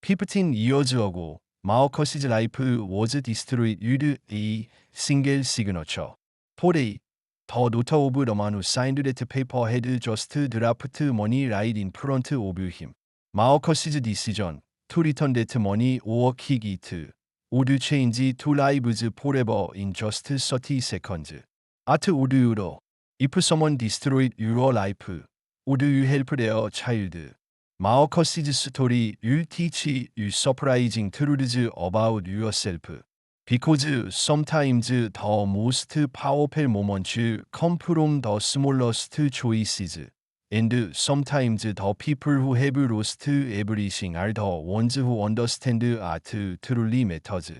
15 years ago, Marcus's life was destroyed with a single signature. Today, the daughter of the man who signed that paper had just dropped money right in front of him. Marcus's decision to return that money or kick it would change two lives forever in just 30 seconds. At would you do? If someone destroyed your life, would you help their child? Marcus's story will teach you surprising truths about yourself. Because sometimes the most powerful moments come from the smallest choices. And sometimes the people who have lost everything are the ones who understand art truly matters.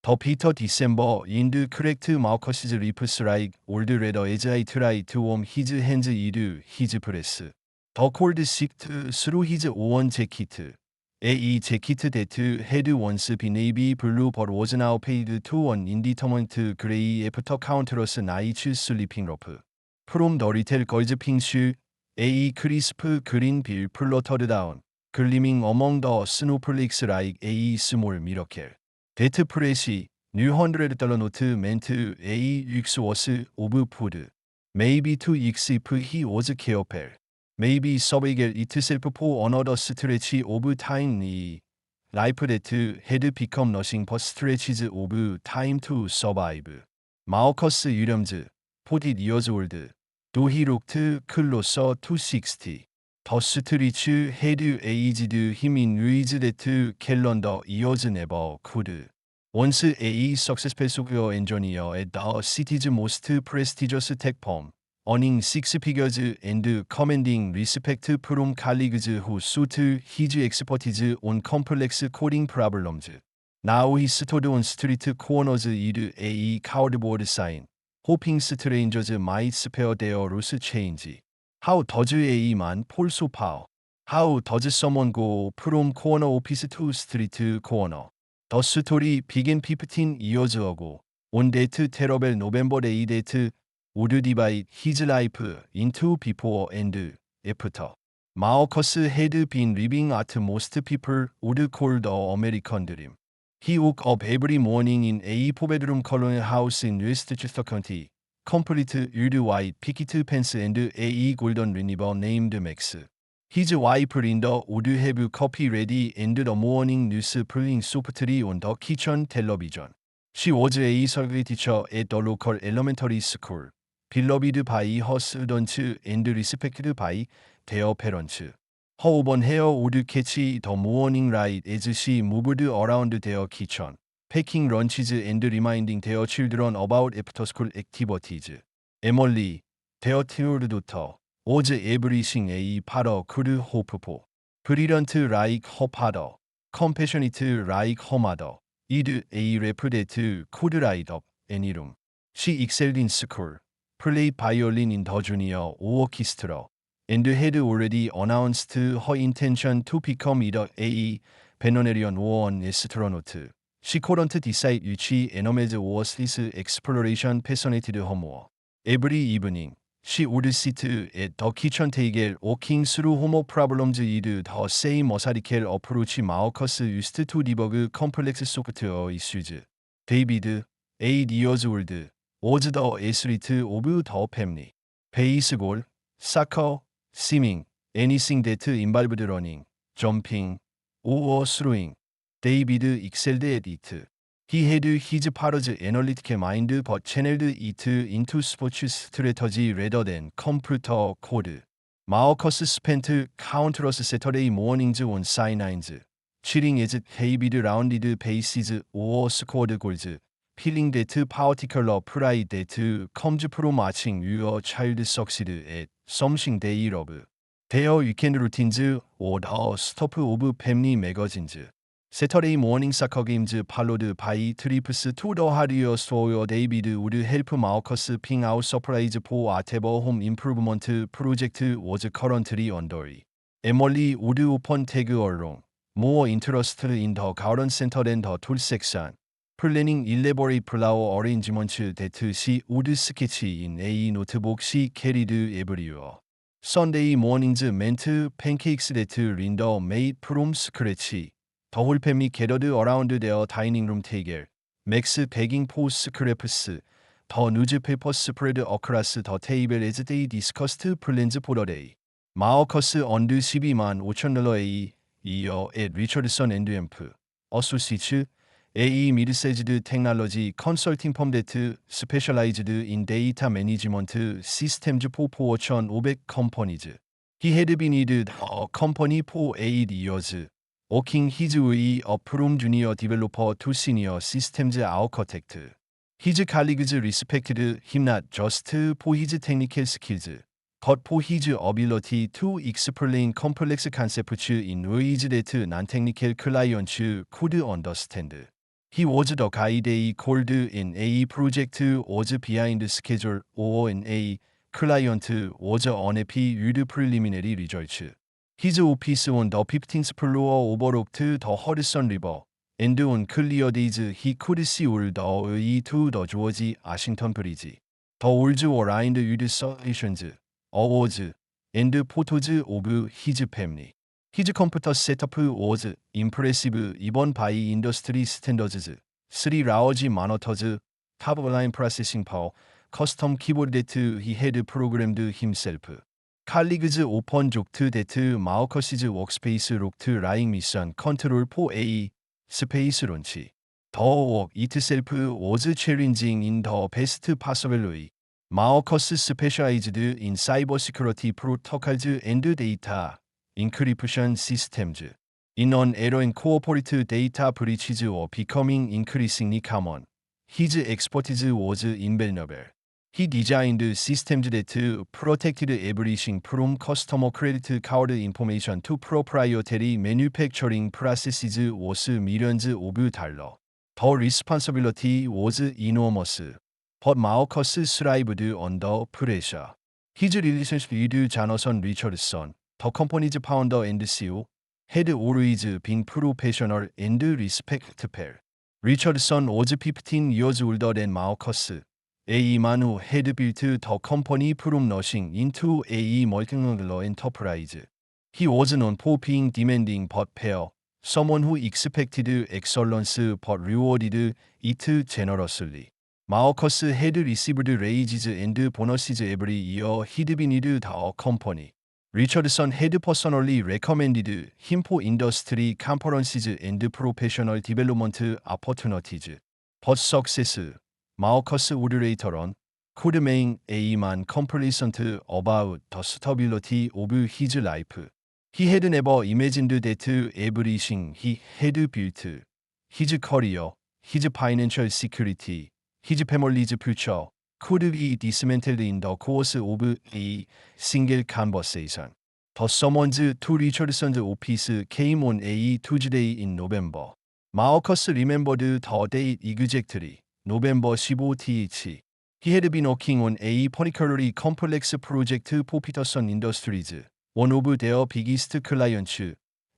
The bitter December wind cracked Marcus's lips like old leather as I tried to warm his hands with his breath. The cold seeped through his worn jacket. A jacket that had once been navy blue but was now faded to an indeterminate grey after countless nights sleeping rough. From the little girl's pink shoe, a crisp green bill fluttered down, gleaming among the snowflakes like a small miracle. That fresh, new $100 note meant a week's worth of food. Maybe 2 weeks if he was careful. Maybe survival itself for another stretch of time. Life that had become nothing but stretches of time to survive. Marcus Williams, 40 years old, though he looked closer to 60. The streets had aged him in ways that calendar years never could. Once a successful software engineer at the city's most prestigious tech firm, earning 6 figures and commanding respect from colleagues who sought his expertise on complex coding problems. Now he stood on street corners with a cardboard sign, hoping strangers might spare their loose change. How does a man fall so far? How does someone go from corner office to street corner? The story began 15 years ago, on that terrible November day that would divide his life into before and after. Marcus had been living what most people would call the American dream. He woke up every morning in a 4-bedroom colonial house in Westchester County, complete with white picket fence and a golden retriever named Max. His wife Linda would have coffee ready and the morning news playing softly on the kitchen television. She was a survey teacher at the local elementary school, beloved by her students and respected by their parents. Her auburn hair would catch the morning light as she moved around their kitchen, packing lunches and reminding their children about after-school activities. Emily, their third daughter, was everything a father could hope for. Brilliant like her father, compassionate like her mother, with a rep that could light up any room. She excelled in school, played violin in the junior orchestra, and had already announced her intention to become either a veterinarian or an astronaut. She couldn't decide which animals or this exploration fascinated her more. Every evening, she would sit at the kitchen table working through homework problems with the same methodical approach Marcus used to debug complex software issues. David, 8 years old, was the athlete of the family. Baseball, soccer, swimming, anything that involved running, jumping, or throwing. David excelled at it. He had his father's analytical mind but channeled it into sports strategy rather than computer code. Marcus spent countless Saturday mornings on sidelines, cheering as David rounded bases or scored goals, feeling that particular pride that comes from watching your child succeed at something they love. Their weekend routines or the stuff of family magazines. Saturday morning soccer games followed by trips to the hardware store. David would help Marcus ping out supplies for whatever home improvement project was currently underway. Emily would often tag along, more interested in the garden center than the tool section, planning elaborate flower arrangements that she would sketch in a notebook she carried everywhere. Sunday mornings meant pancakes that Linda made from scratch, 더 홀 패밀리 게더드 어라운드 데어 다이닝룸 테이겔, 맥스 베깅 포스 크레프스, 더 뉴즈페이퍼 스프레드 어크라스 더 테이블 에즈 데이 디스커스트 플랜즈 포더데이, 마어커스 언드 12만 5천 달러 에이, 이어 앳 리처드선 앤드 앰프, 어소시츠, 에이 미드세즈드 테크놀로지 컨설팅 펌 데트 스페셜라이즈드 인 데이터 매니지먼트 시스템즈 포 4500 컴퍼니즈. He had been with a company for 8 years, working his way up from junior developer to senior systems architect. His colleagues respected him not just for his technical skills, but for his ability to explain complex concepts in ways that non-technical clients could understand. He was the guy they called an A project was behind schedule or an A client was unhappy with preliminary results. His office on the 15th floor overlooked the Hudson River, and on clear days he could see all the way to the George Washington Bridge. The walls were lined with citations, awards, and photos of his family. His computer setup was impressive even by industry standards. 3 large monitors, top-line processing power, custom keyboard that he had programmed himself. Colleagues often joked that Marcus's workspace looked like mission control for a space launch. The work itself was challenging in the best possible way. Marcus specialized in cybersecurity protocols and data encryption systems. In an era when corporate data breaches were becoming increasingly common, his expertise was invaluable. He designed systems that protected everything from customer credit card information to proprietary manufacturing processes worth millions of dollars. The responsibility was enormous, but Marcus thrived under pressure. His relationship with Jonathan Richardson, the company's founder and CEO, had always been professional and respectful. Richardson was 15 years older than Marcus, a man who had built the company from nothing into a multi-million enterprise. He was known for being demanding but fair, someone who expected excellence but rewarded it generously. Marcus had received raises and bonuses every year he'd been with the company. Richardson had personally recommended him for industry conferences and professional development opportunities. But success, Marcus would later on, could make a man complacent about the stability of his life. He had never imagined that everything he had built, his career, his financial security, his family's future, could be dismantled in the course of a single conversation. The summons to Richardson's office came on a Tuesday in November. Marcus remembered the date exactly, November 15th. He had been working on a particularly complex project for Peterson Industries, one of their biggest clients,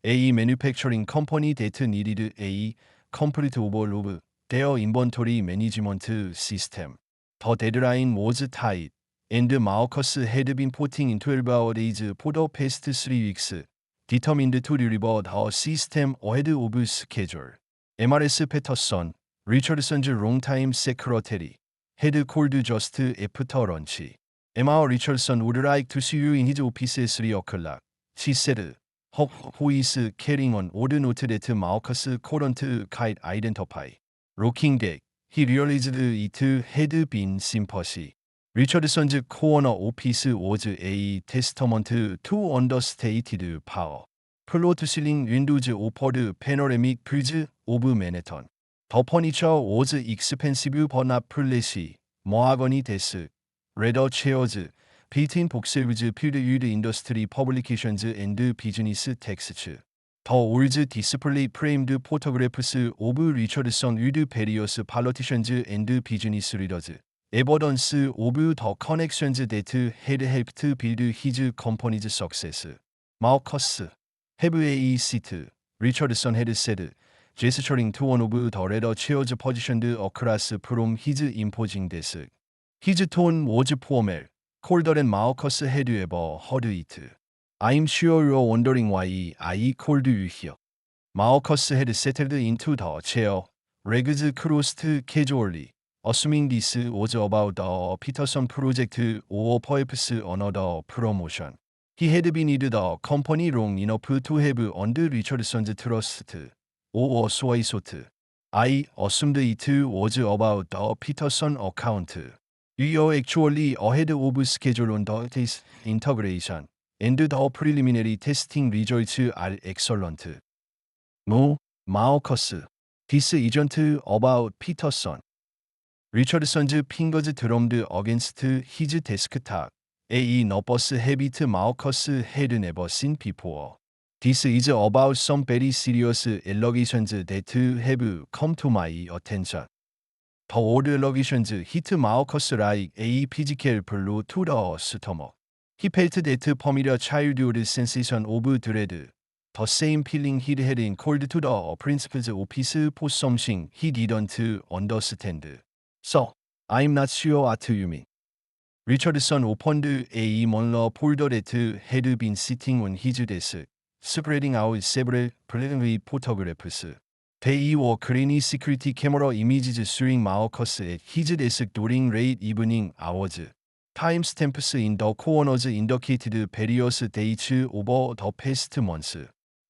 a manufacturing company that needed a complete overhaul of their inventory management system. The deadline was tight, and Marcus had been putting in 12-hour days for the past 3 weeks, determined to deliver the system ahead of schedule. MRS Peterson, Richardson's longtime secretary, had called just after lunch. Emma Richardson would like to see you in his office at 3 o'clock, she said, her voice carrying an odd note that Marcus couldn't quite identify. Looking back, he realized it had been sympathy. Richardson's corner office was a testament to understated power. Floor-to-ceiling windows offered panoramic views of Manhattan. The furniture was expensive but not flashy. Mahogany desk, leather chairs, built-in bookshelves filled with industry publications and business texts. The walls displayed framed photographs of Richardson with various politicians and business leaders, evidence of the connections that had helped build his company's success. Marcus, have a seat, Richardson had said, gesturing to one of the leather chairs positioned across from his imposing desk. His tone was formal, colder than Marcus had ever heard it. I'm sure you're wondering why I called you here. Marcus had settled into the chair, legs crossed casually, assuming this was about the Peterson project or perhaps another promotion. He had been with the company long enough to have earned Richardson's trust, or so I thought. I assumed it was about the Peterson account. We are actually ahead of schedule on the test integration, and the preliminary testing results are excellent. No, Marcus. This isn't about Peterson. Richardson's fingers drummed against his desktop. A nervous habit Marcus had never seen before. This is about some very serious allegations that have come to my attention. The old allegations hit Marcus like a physical blow to the stomach. He felt that familiar childhood sensation of dread, the same feeling he'd had in called to the principal's office for something he didn't understand. So, I'm not sure what you mean. Richardson opened a smaller folder that had been sitting on his desk, spreading out several preliminary photographs. They were grainy security camera images showing Marcus at his desk during late evening hours. Timestamps in the corners indicated various dates over the past months.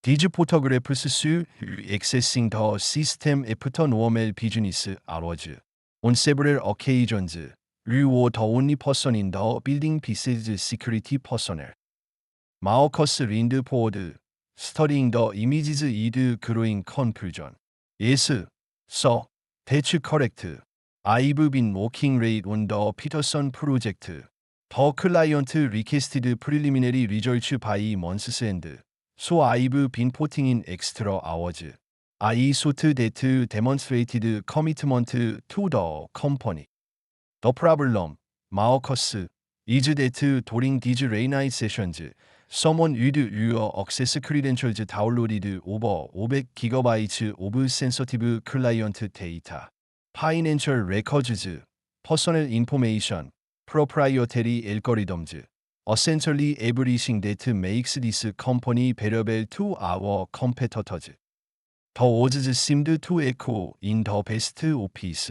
These photographs show accessing the system after normal business hours. On several occasions, you were the only person in the building besides security personnel. Marcus leaned forward, studying the images with growing confusion. Yes, sir, that's correct. I've been working late on the Peterson project. The client requested preliminary results by month's end, so I've been putting in extra hours. I thought that demonstrated commitment to the company. The problem, Marcus, is that during these late night sessions, someone with your access credentials downloaded over 500 gigabytes of sensitive client data, financial records, personal information, proprietary algorithms, essentially everything that makes this company valuable to our competitors. The words seemed to echo in the vast office.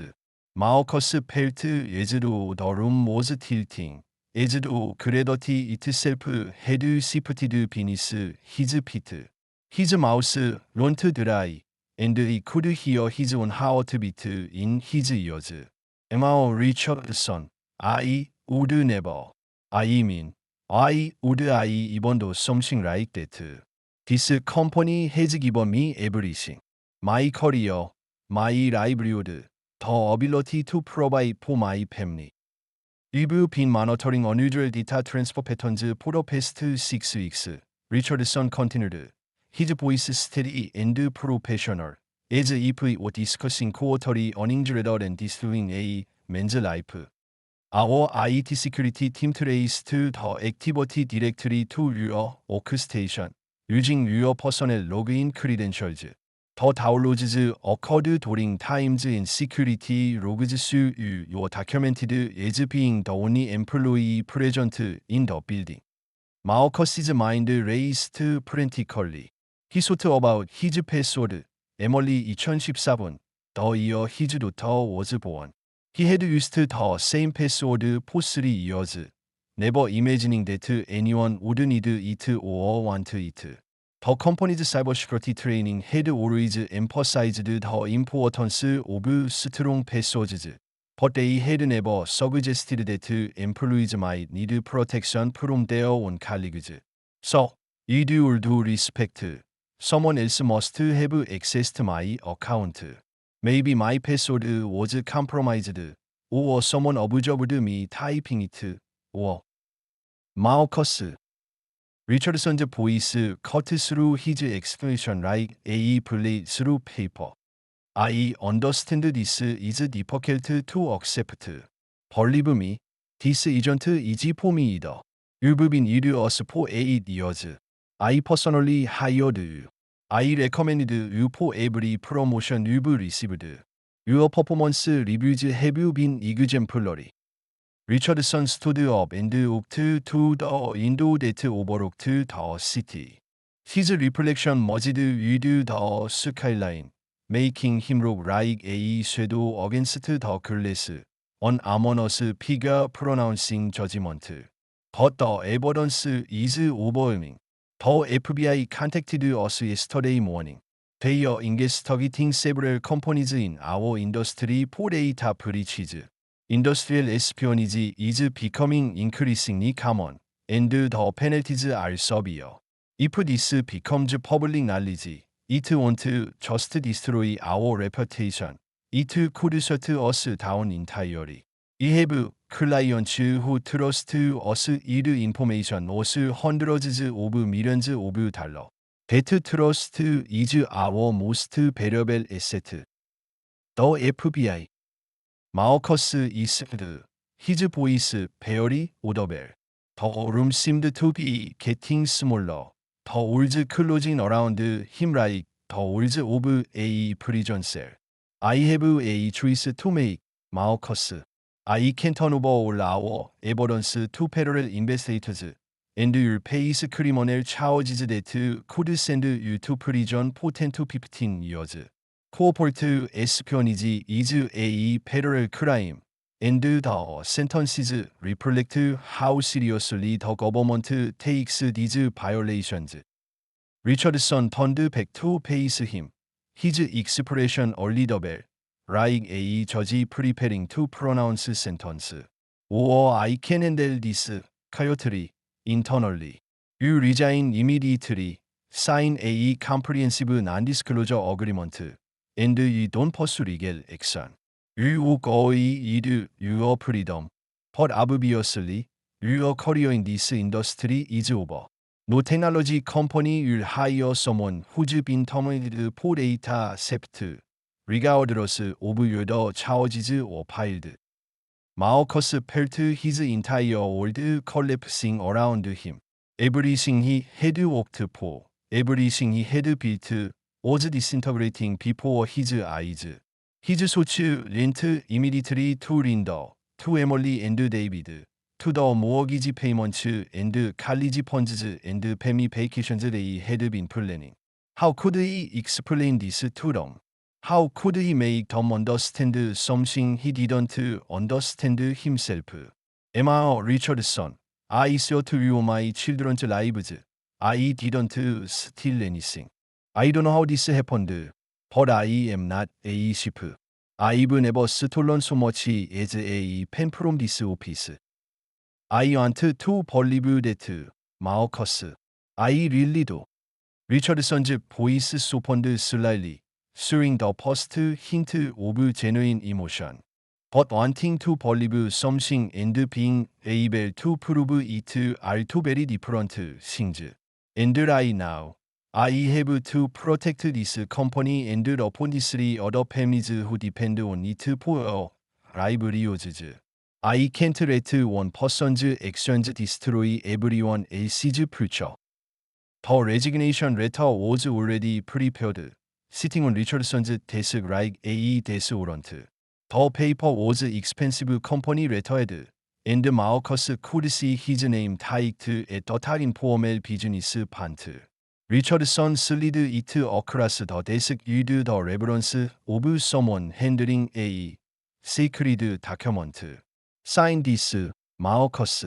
Marcus felt as though the room was tilting, as though gravity itself had shifted beneath his feet. His mouth went dry, and he could hear his own heartbeat in his ears. Emma Richardson, I would never. I mean, I would I even do something like that. This company has given me everything. My career, my livelihood, the ability to provide for my family. We've been monitoring unusual data transfer patterns for the past 6 weeks, Richardson continued, his voice steady and professional, as if we were discussing quarterly earnings rather than destroying a man's life. Our IT security team traced the activity directly to your workstation, using your personal login credentials. The downloads occurred during times in security logs show you were documented as being the only employee present in the building. Marcus's mind raced frantically. He thought about his password, Emily 2014, the year his daughter was born. He had used the same password for 3 years, never imagining that anyone would need it or want it. The company's cybersecurity training had always emphasized the importance of strong passwords, but they had never suggested that employees might need protection from their own colleagues. So, with all due respect, someone else must have accessed my account. Maybe my password was compromised, or someone observed me typing it, or Marcus. Richardson's voice cut through his expression like a blade through paper. I understand this is difficult to accept. Believe me, this isn't easy for me either. You've been with us for 8 years. I personally hired you. I recommended you for every promotion you've received. Your performance reviews have been exemplary. Richardson stood up and walked to the window that overlooked the city. His reflection merged with the skyline, making him look like a shadow against the glass, an ominous figure pronouncing judgment. But the evidence is overwhelming. The FBI contacted us yesterday morning. They are investigating several companies in our industry for data breaches. Industrial espionage is becoming increasingly common, and the penalties are severe. If this becomes public knowledge, it won't just destroy our reputation. It could shut us down entirely. We have clients who trust us with information worth hundreds of millions of dollars. That trust is our most valuable asset. The FBI. Marcus is his voice very audible. The room seemed to be getting smaller. The walls closing around him like the walls of a prison cell. I have a choice to make, Marcus. I can turn over all our evidence to federal investigators, and you'll face criminal charges that could send you to prison for 10 to 15 years. Corporate espionage is a federal crime, and the sentences reflect how seriously the government takes these violations. Richardson turned back to face him, his expression a little bit like a judge preparing to pronounce sentence. Or I can handle this quietly, internally. You resign immediately, sign a comprehensive non-disclosure agreement, and you don't pursue legal action. You walk away with your freedom, but obviously, your career in this industry is over. No technology company will hire someone who's been terminated for data theft, regardless of whether the charges were filed. Marcus felt his entire world collapsing around him. Everything he had worked for, everything he had built, was disintegrating before his eyes. His thoughts went immediately to Linda, to Emily and David, to the mortgage payments and college funds and family vacations they had been planning. How could he explain this to them? How could he make them understand something he didn't understand himself? Emma Richardson, I thought you my children's lives. I didn't steal anything. I don't know how this happened, but I am not a thief. I've never stolen so much as a pen from this office. I want to believe that, Marcus. I really do. Richardson's voice softened slightly, showing the first hint of genuine emotion. But wanting to believe something and being able to prove it are two very different things. And right now, I have to protect this company and the 23 other families who depend on it for livelihoods. I can't let one person's actions destroy everyone else's future. The resignation letter was already prepared, sitting on Richardson's desk like a death warrant. The paper was expensive company letterhead, and Marcus could see his name typed at the top in formal business font. Richardson slid it across the desk with the reverence of someone handling a sacred document. Sign this, Marcus.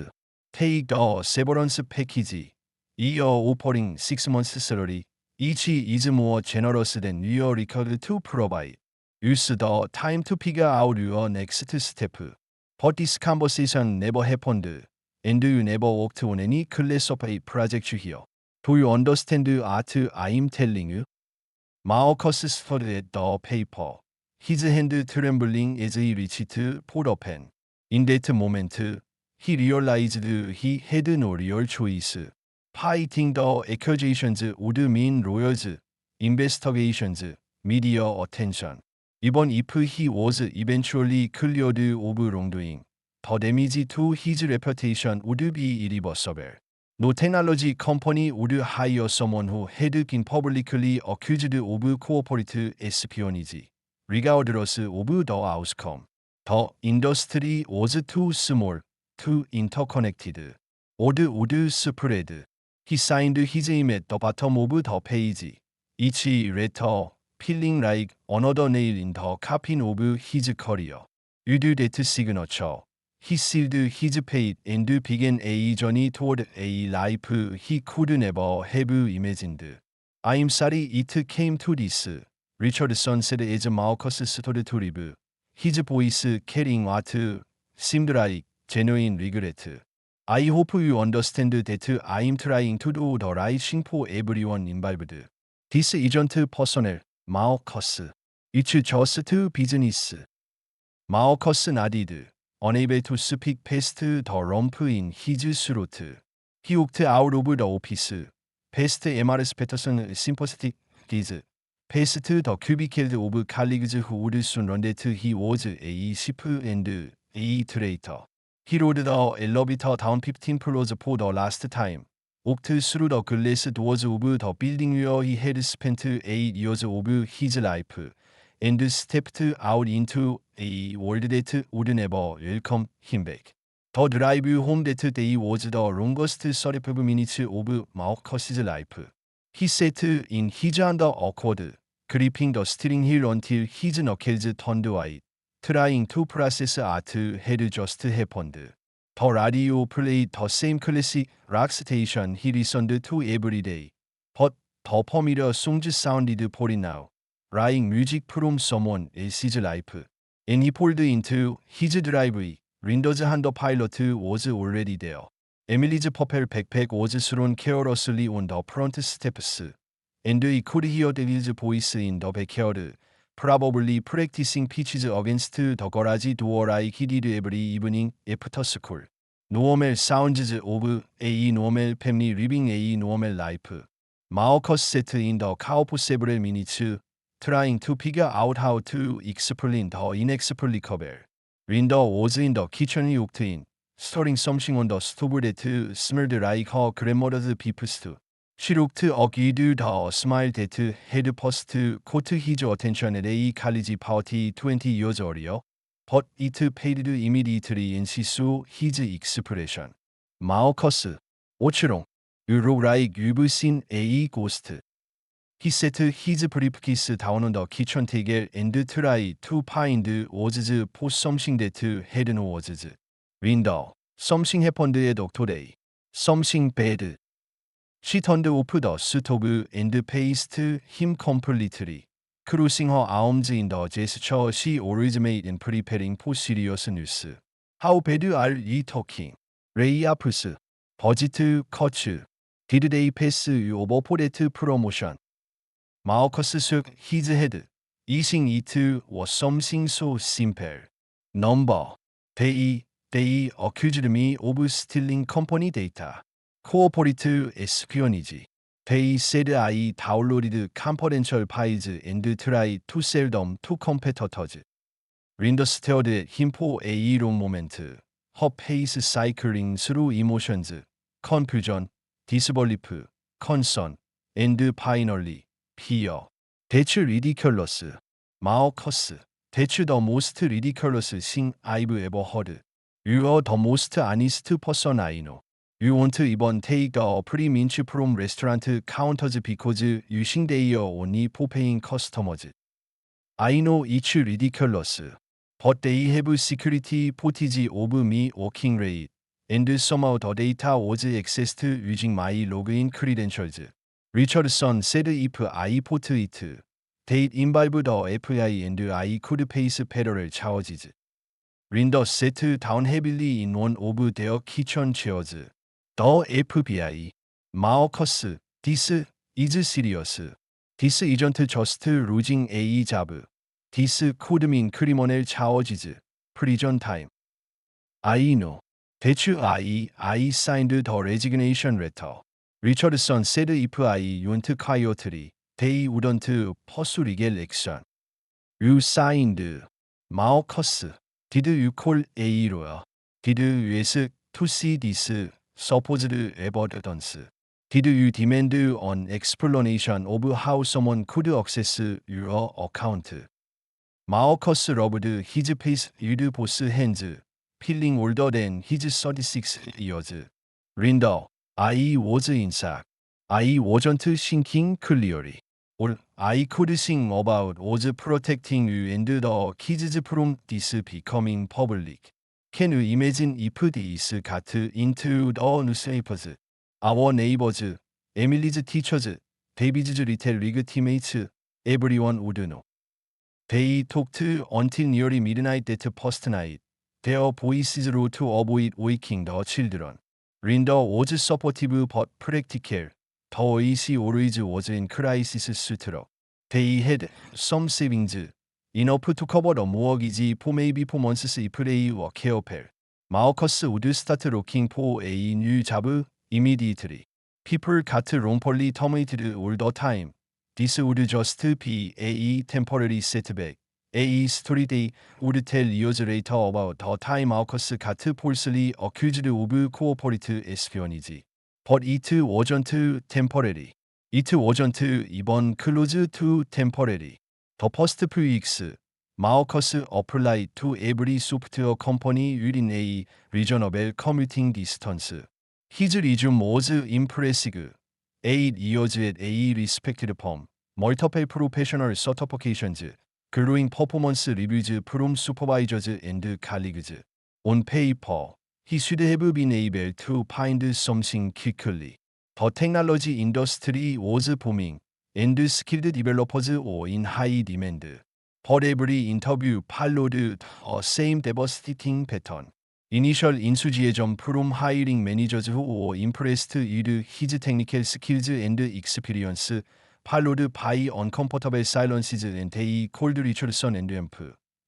Take the severance package. We are offering 6 months' salary. Each is more generous than we are required to provide. Use the time to figure out your next step. But this conversation never happened, and you never worked on any class of a project here. Do you understand what I'm telling you? Marcus stared at the paper, his hand trembling as he reached for the pen. In that moment, he realized he had no real choice. Fighting the accusations would mean lawyers, investigations, media attention. Even if he was eventually cleared of wrongdoing, the damage to his reputation would be irreversible. No technology company would hire someone who had been publicly accused of corporate espionage, regardless of the outcome. The industry was too small, too interconnected. Word would spread. He signed his name at the bottom of the page. Each letter feeling like another nail in the coffin of his career. With that signature, he sealed his fate and began a journey toward a life he could never have imagined. I'm sorry it came to this, Richardson said as Marcus stood to leave, his voice carrying what seemed like genuine regret. I hope you understand that I'm trying to do the right thing for everyone involved. This isn't personal, Marcus. It's just business. Marcus nodded, unable to speak past the lump in his throat. He walked out of the office, past M.R.S. Patterson sympathetic gaze, past the cubicle of colleagues who would soon learn that he was a ship and a traitor. He rode the elevator down 15 floors for the last time, walked through the glass doors of the building where he had spent 8 years of his life, and stepped out into a world that would never welcome him back. The drive home that day was the longest 35 minutes of Marcus's life. He sat in his under awkward, gripping the steering wheel until his knuckles turned white, trying to process what had just happened. The radio played the same classic rock station he listened to every day, but the familiar songs sounded foreign now, like music from someone else's life. And he pulled into his driveway. Linda's hand pilot was already there. Emily's purple backpack was thrown carelessly on the front steps, and he could hear David's voice in the backyard, probably practicing pitches against the garage door like he did every evening after school. Normal sounds of a normal family living a normal life. Marcus sat in the car for several minutes, trying to figure out how to explain the inexplicable. Linda was in the kitchen he walked in, stirring something on the stove that smelled like her grandmother's beef stew. She looked agreed the smile that had first caught his attention at a college party 20 years earlier, but it faded immediately and she saw his expression. Marcus, what's wrong? You look like you've seen a ghost. He set his briefcase down on the kitchen table and tried to find words for something that had no words. Linda, something happened at today. Something bad. She turned off the stove and faced him completely, crossing her arms in the gesture she always made in preparing for serious news. How bad are you talking? Layoffs, budget cuts. Did they pass you over for that promotion? Marcus shook his head, easing it was something so simple. Number. They accused me of stealing company data. Corporate espionage. They said I downloaded confidential files and tried to sell them to competitors. Linda stared at him for a long moment, her face cycling through emotions, confusion, disbelief, concern, and finally, fear. That's ridiculous. Marcus, that's the most ridiculous thing I've ever heard. You are the most honest person I know. You won't even take a free mince from restaurant counters because you think they are only for paying customers. I know it's ridiculous, but they have security footage of me working late, and somehow the data was accessed using my login credentials. Richardson said if I put it, they'd involve the FBI and I could face federal charges. Linda sat down heavily in one of their kitchen chairs. The FBI. Marcus, this is serious. This isn't just losing a job. This could mean criminal charges, prison time. I know. That's why I signed the resignation letter. Richardson said if I went quietly, they wouldn't pursue legal action. You signed. Marcus, did you call a lawyer? Did you ask to see this supposed evidence? Did you demand an explanation of how someone could access your account? Marcus rubbed his face with both hands, feeling older than his 36 years. Linda, I was inside. I wasn't thinking clearly. All I could think about was protecting you and the kids from this becoming public. Can you imagine if this got into the newspapers? Our neighbors, Emily's teachers, David's little league teammates, everyone would know. They talked until nearly midnight that first night. Their voices low to avoid waking the children. Linda was supportive but practical. The way she always was in crisis struck. They had some savings, enough to cover the mortgage for maybe 4 months if they were careful. Marcus would start looking for a new job immediately. People got wrongfully terminated all the time. This would just be a temporary setback. A story they would tell years later about the time Marcus got falsely accused of corporate espionage. But it wasn't temporary. It wasn't even close to temporary. The first few weeks, Marcus applied to every software company within a reasonable commuting distance. His resume was impressive. 8 years at a respected firm, multiple professional certifications, glowing performance reviews from supervisors and colleagues. On paper, he should have been able to find something quickly. The technology industry was booming, and skilled developers were in high demand. But every interview followed the same devastating pattern. Initial enthusiasm from hiring managers who were impressed with his technical skills and experience, followed by uncomfortable silences and they called Richardson and Ramp,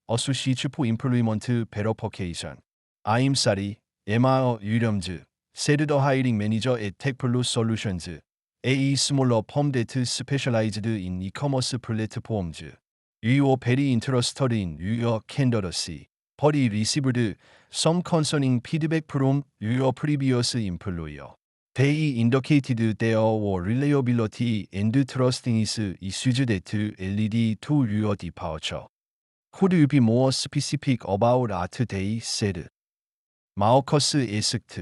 associates for employment verification. I'm sorry, Emma Williams, said the hiring manager at TechPlus Solutions, a smaller firm that specialized in e-commerce platforms. We were very interested in your candidacy, but he received some concerning feedback from your previous employer. They indicated there were reliability and trustiness issues that led to your departure. Could you be more specific about what they said? Marcus asked,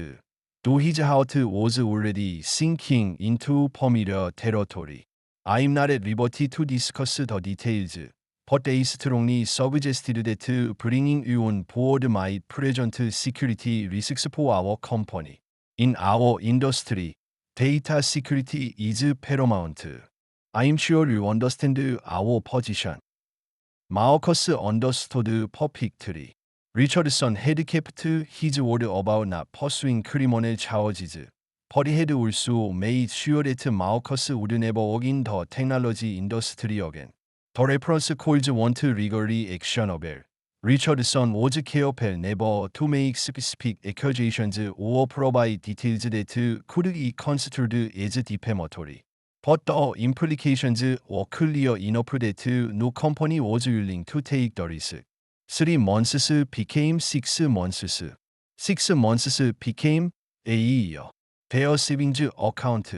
though his heart was already sinking into familiar territory. I'm not at liberty to discuss the details, but they strongly suggested that bringing you on board might present security risks for our company. In our industry, data security is paramount. I'm sure you understand our position. Marcus understood perfectly. Richardson had kept his word about not pursuing criminal charges, but he had also made sure that Marcus would never work in the technology industry again. The reference calls weren't legally actionable. Richardson was careful never to make specific accusations or provide details that could be construed as defamatory. But the implications were clear enough that no company was willing to take the risk. 3 months became 6 months. 6 months became a year. Their savings account,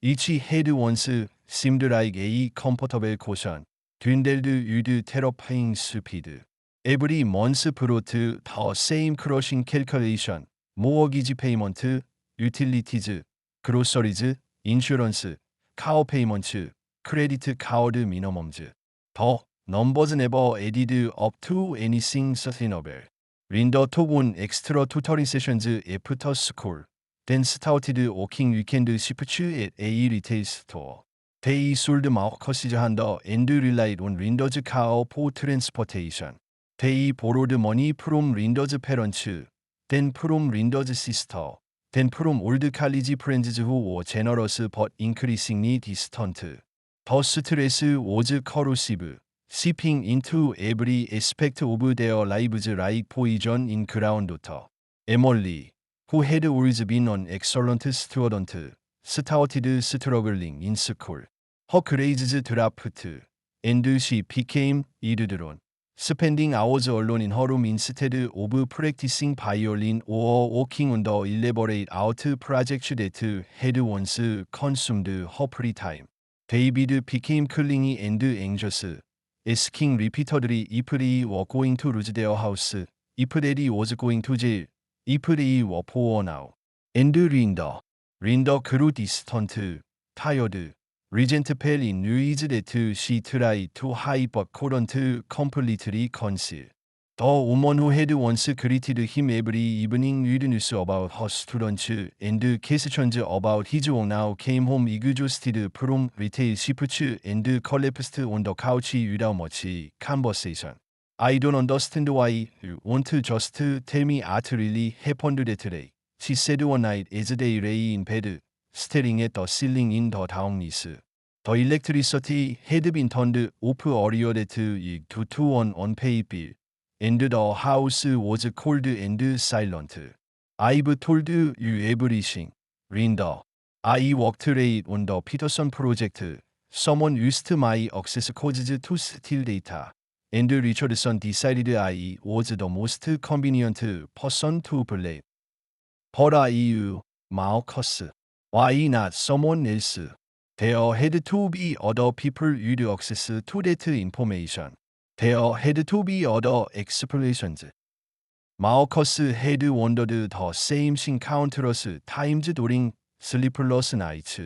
each had once seemed like a comfortable cushion, dwindled with terrifying speed. Every month brought the same crushing calculation: mortgage payment, utilities, groceries, insurance, car payments, credit card minimums. The numbers never added up to anything sustainable. Linda took on extra tutoring sessions after school, then started working weekend shifts at a retail store. They sold Marcus's hand and relied on Linda's car for transportation. They borrowed money from Linda's parents, then from Linda's sister, then from old college friends who were generous but increasingly distant. The stress was corrosive, seeping into every aspect of their lives like poison in groundwater. Emily, who had always been an excellent student, started struggling in school. Her grades dropped, and she became withdrawn, spending hours alone in her room instead of practicing violin or working on the elaborate art projects that had once consumed her free time. David became clingy and anxious, asking repeatedly if they were going to lose their house, if Daddy was going to jail, if they were poor now. And Linda. 린더 그루 디스턴트, 타이어드, 리젠트 펠인 뉴이즈레트 시 트라이 투 하이버 코런트 컴플리트리 컨실. 더 오먼 후 헤드 원스 그리티드 힘 에브리 이브닝 리드 뉴스 어바웃 허 스튜던츠 앤드 캐스천즈 어바웃 히즈 옹 나우 케임 홈 이그조스티드 프롬 리테일 시프츠 앤드 컬레프스트 온 더 카우치 위다우 머치 컨버세이션. I don't understand why you want to just tell me art really happened that day. She said one night as they lay in bed, staring at the ceiling in the darkness. The electricity had been turned off earlier that week due to an unpaid bill, and the house was cold and silent. I've told you everything, Linda. I worked late on the Peterson project. Someone used my access codes to steal data. And Richardson decided I was the most convenient person to blame. But I, Marcus, why not someone else? There had to be other people with access to that information. There had to be other explanations. Marcus had wondered the same thing countless times during sleepless nights.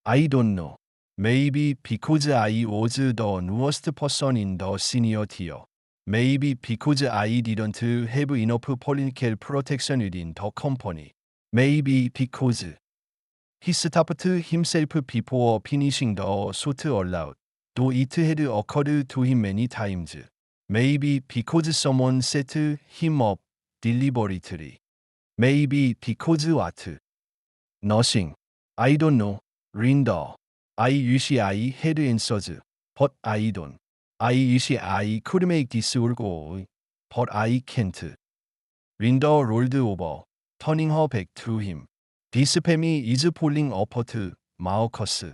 I don't know. Maybe because I was the newest person in the senior tier. Maybe because I didn't have enough political protection within the company. Maybe because he stopped himself before finishing the shot aloud, though it had occurred to him many times. Maybe because someone set him up deliberately. Maybe because what? Nothing. I don't know, Linda. I wish I had answers, but I don't. I wish I could make this all go, but I can't. Linda rolled over, turning her back to him. This family is falling apart, Marcus.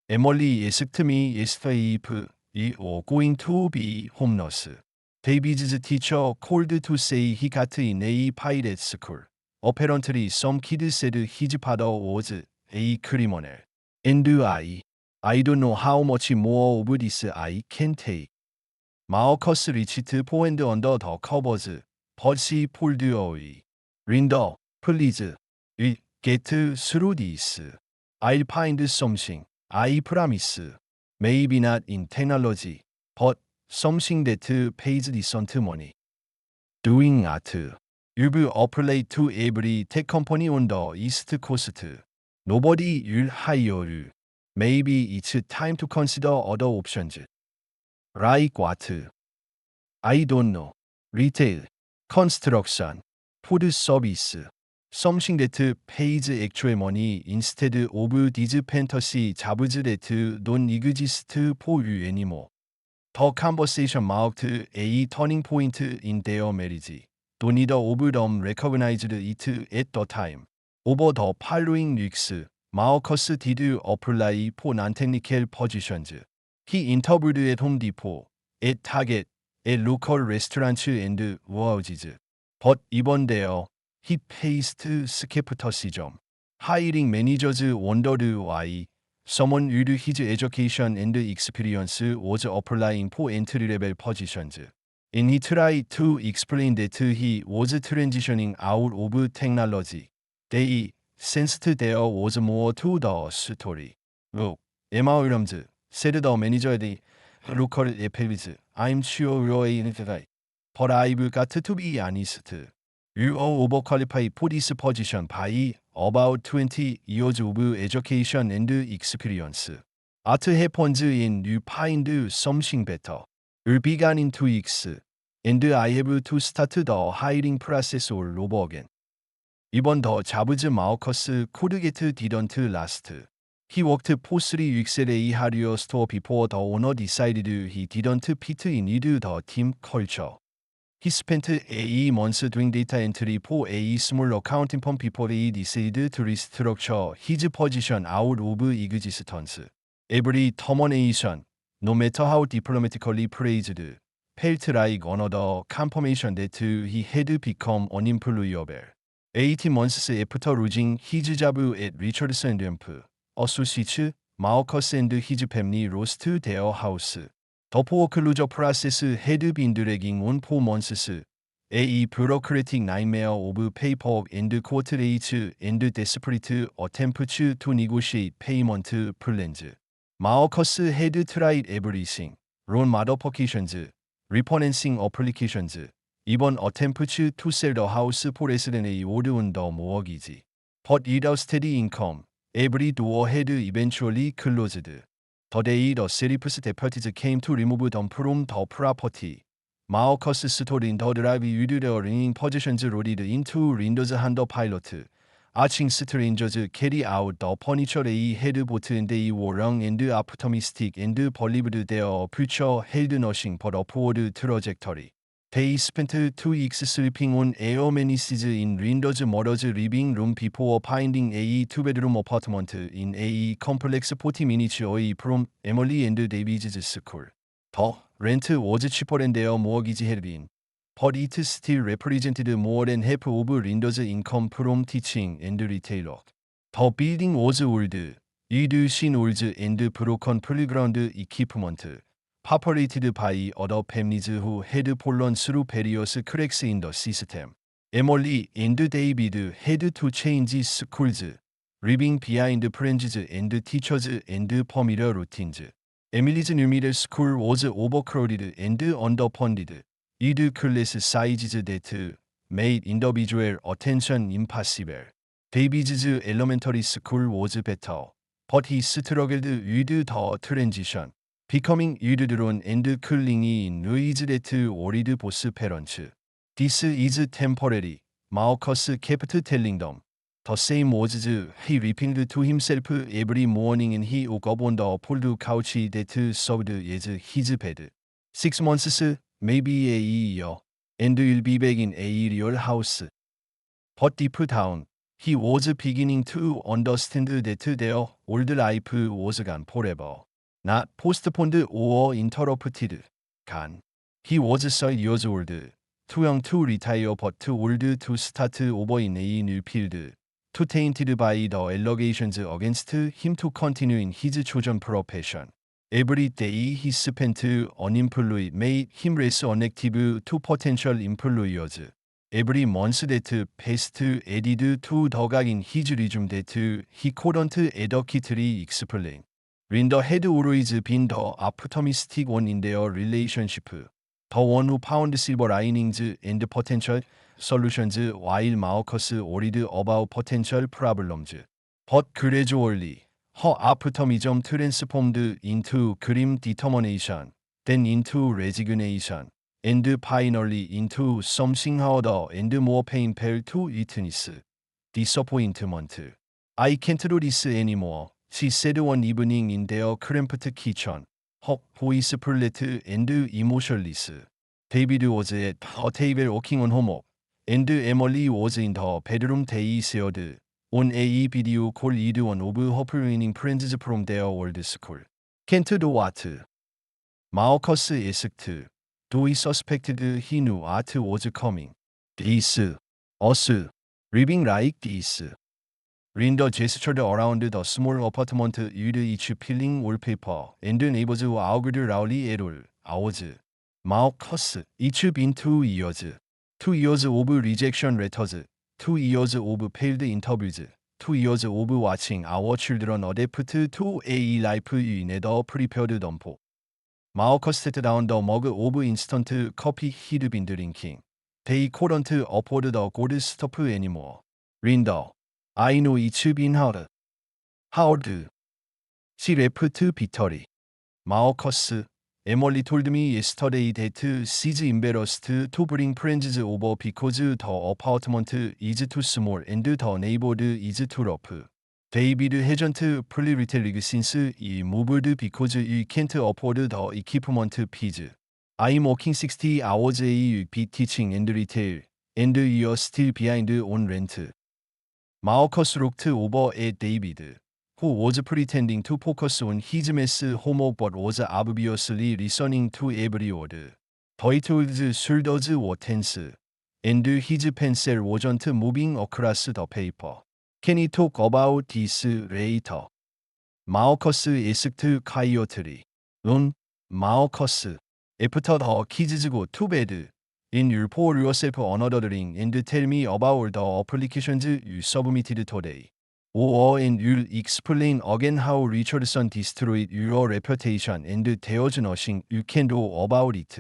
Emily asked me yesterday if we were going to be homeless. David's teacher called to say he got in a pilot school. Apparently some kid said his father was a criminal. And I don't know how much more of this I can take. Marcus reached for and under the covers, but she pulled away. Linda, please, we'll get through this. I'll find something, I promise. Maybe not in technology, but something that pays decent money. Doing art. You've applied to every tech company on the East Coast. Nobody will hire you. Maybe it's time to consider other options. Like what? I don't know. Retail, construction, food service. Something that pays actual money instead of these fantasy jobs that don't exist for you anymore. The conversation marked a turning point in their marriage. Though neither of them recognized it at the time. Over the following weeks, Marcus did apply for non-technical positions. He interviewed at Home Depot, at Target, at local restaurants and warehouses. But even there, he faced skepticism. Hiring managers wondered why someone with his education and experience was applying for entry-level positions. And he tried to explain that he was transitioning out of technology. They sensed there was more to the story. Look, Emma Williams, said the manager at the local FPVs, I'm sure you're in it, but I've got to be honest. You are overqualified for this position by about 20 years of education and experience. Art happens and you find something better. Will begin in 2 weeks, and I have to start the hiring process all over again. Even the jobs Marcus could get didn't last. He worked for 3 weeks at a hardware store before the owner decided he didn't fit in with the team culture. He spent 8 months doing data entry for a small accounting firm before he decided to restructure his position out of existence. Every termination, no matter how diplomatically phrased, felt like another confirmation that he had become unemployable. 18 months after losing his job at Richardson & Associates, Marcus and his family lost their house. The foreclosure process had been dragging on for months, A bureaucratic nightmare of paper and court rates and desperate attempts to negotiate payment plans. Marcus had tried everything. Loan modifications, refinancing applications, even attempts to sell the house for less than a year on the mortgage. But without steady income, every door had eventually closed. The day the sheriff's deputies came to remove them from the property, Marcus stood in the driveway with the ringing positions loaded into windows and the pilot. Watching strangers carry out the furniture they had bought and they were young and optimistic and believed their future held nothing but upward trajectory. They spent 2 weeks sleeping on air mattresses in Windows mother's living room before finding a 2-bedroom apartment in a complex 40 minutes away from Emily and David's school. The rent was cheaper than their mortgage had been, but it still represented more than half of Windows' income from teaching and retail. The building was old, with shingles and broken playground equipment, populated by other families who had fallen through various cracks in the system. Emily and David had to change schools, leaving behind friends and teachers and familiar routines. Emily's new middle school was overcrowded and underfunded, with class sizes that made individual attention impossible. David's elementary school was better, but he struggled with the transition, becoming withdrawn and clingy in ways that worried both parents. This is temporary, Marcus kept telling them. The same words he repeated to himself every morning and he woke up on the fold couch that served as his bed. 6 months, maybe a year, and we'll be back in a real house. But deep down, he was beginning to understand that their old life was gone forever. Not postponed or interrupted. Gone. He was 30 years old, too young to retire but too old to start over in a new field. Too tainted by the allegations against him to continue in his chosen profession. Every day he spent unemployed made him less unactive to potential employers. Every month that passed added to the gap in his resume that he couldn't adequately explain. Linda had always been the optimistic one in their relationship, the one who found silver linings and potential solutions while Marcus worried about potential problems. But gradually, her optimism transformed into grim determination, then into resignation, and finally into something harder and more painful to witness: disappointment. I can't do this anymore, she said one evening in their cramped kitchen, her voice flat and emotionless. David was at her table working on homework, and Emily was in the bedroom they shared on a video call with one of her remaining friends from their old school. Can't do what? Marcus asked, though he suspected he knew what was coming. This. Us. Living like this. Linda gestured around the small apartment with each peeling wallpaper, and the neighbors argued loudly at all hours. Marcus, it's been 2 years. 2 years of rejection letters, 2 years of failed interviews, 2 years of watching our children adapt to a life we never prepared them for. Marcus set down the mug of instant coffee he'd been drinking. They couldn't afford the good stuff anymore. Linda, I know it's been hard. Hard. She laughed bitterly. Marcus, Emily told me yesterday that she's embarrassed to bring friends over because the apartment is too small and the neighborhood is too rough. David hasn't played Little League since he moved because he can't afford the equipment fees. I'm working 60 hours a week teaching and retail, and you're still behind on rent. Marcus looked over at David, who was pretending to focus on his math homework but was obviously listening to every word. Toit's shoulders were tense, and his pencil wasn't moving across the paper. Can we talk about this later? Marcus asked quietly. Marcus. After the kids go to bed, In you pour yourself another drink and tell me about the applications you submitted today. Or and you'll explain again how Richardson destroyed your reputation and there's nothing you can do about it.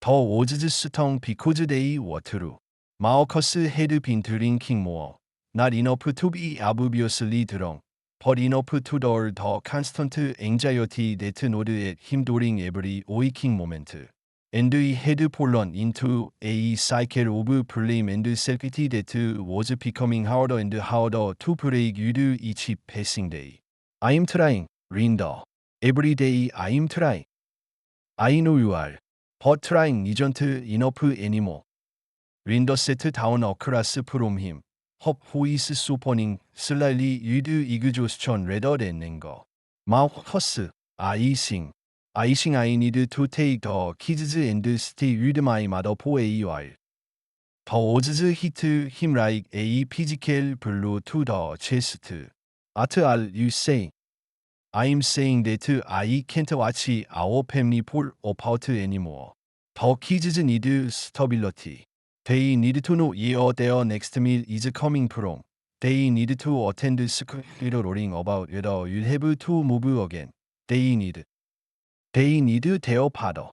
The was stung because they were true. Marcus had been drinking more, not enough to be obviously drunk, but enough to dull the constant anxiety that gnawed at him during every waking moment. And he had fallen into a cycle of blame and self-pity that was becoming harder and harder to break with each passing day. I'm trying, Linda. Every day I'm trying. I know you are. But trying isn't enough anymore. Linda sat down across from him, her voice softening slightly with exhaustion rather than anger. Marcus, I think I need to take the kids and stay with my mother for a while. The words hit him like a physical blow to the chest. What are you saying? I'm saying that I can't watch our family fall apart anymore. The kids need stability. They need to know where their next meal is coming from. They need to attend school learning about whether you'll have to move again. They need their father.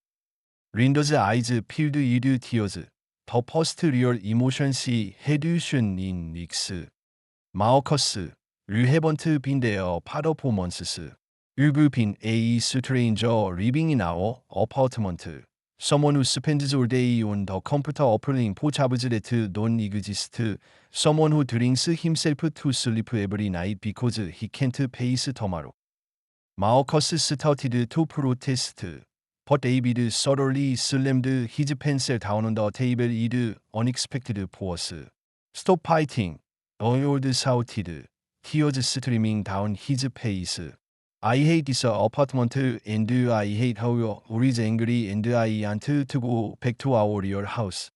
Linda's eyes filled with tears, the first real emotion she had shown in weeks. Marcus, you haven't been there for months. You've been a stranger living in our apartment. Someone who spends all day on the computer applying for jobs that don't exist. Someone who drinks himself to sleep every night because he can't face tomorrow. Marcus started to protest, but David suddenly slammed his pencil down on the table with unexpected force. Stop fighting, the old shouted, tears streaming down his face. I hate this apartment and I hate how you're always angry and I want to go back to our real house.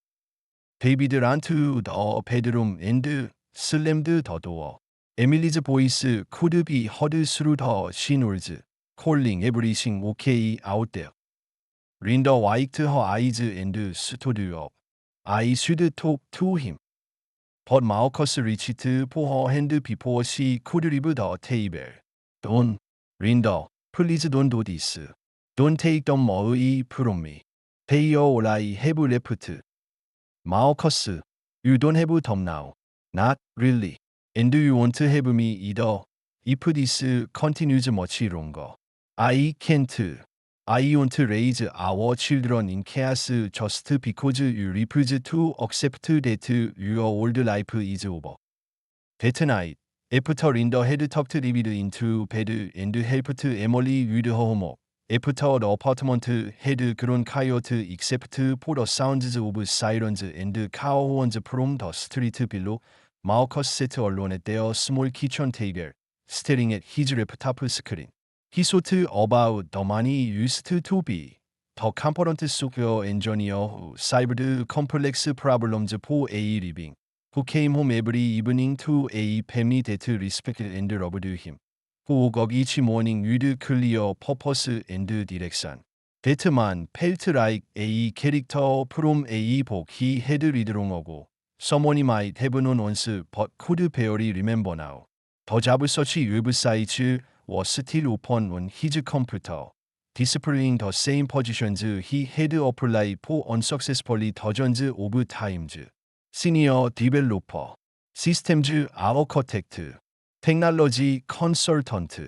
David ran to the bedroom and slammed the door. Emily's voice could be heard through the shingles, calling everything okay out there. Linda wiped her eyes and stood up. I should talk to him. But Marcus reached for her hand before she could leave the table. Don't, Linda, please don't do this. Don't take them away from me. They are all I have left. Marcus, you don't have them now. Not really. And do you want to have me either? If this continues much longer, I can't. I want to raise our children in chaos just because you refuse to accept that your old life is over. That night, after Linda had tucked David into bed and helped Emily with her homework, after the apartment had grown quiet except for the sounds of sirens and car horns from the street below, Marcus sat alone at their small kitchen table, staring at his laptop screen. He thought about the man he used to be, the competent software engineer who solved complex problems for a living, who came home every evening to a family that respected and loved him, who woke up each morning with clear purpose and direction. That man felt like a character from a book he had read long ago. Someone he might have known once but could barely remember now. The job search websites was still open on his computer, displaying the same positions he had applied for unsuccessfully dozens of times. Senior developer, systems architect, technology consultant.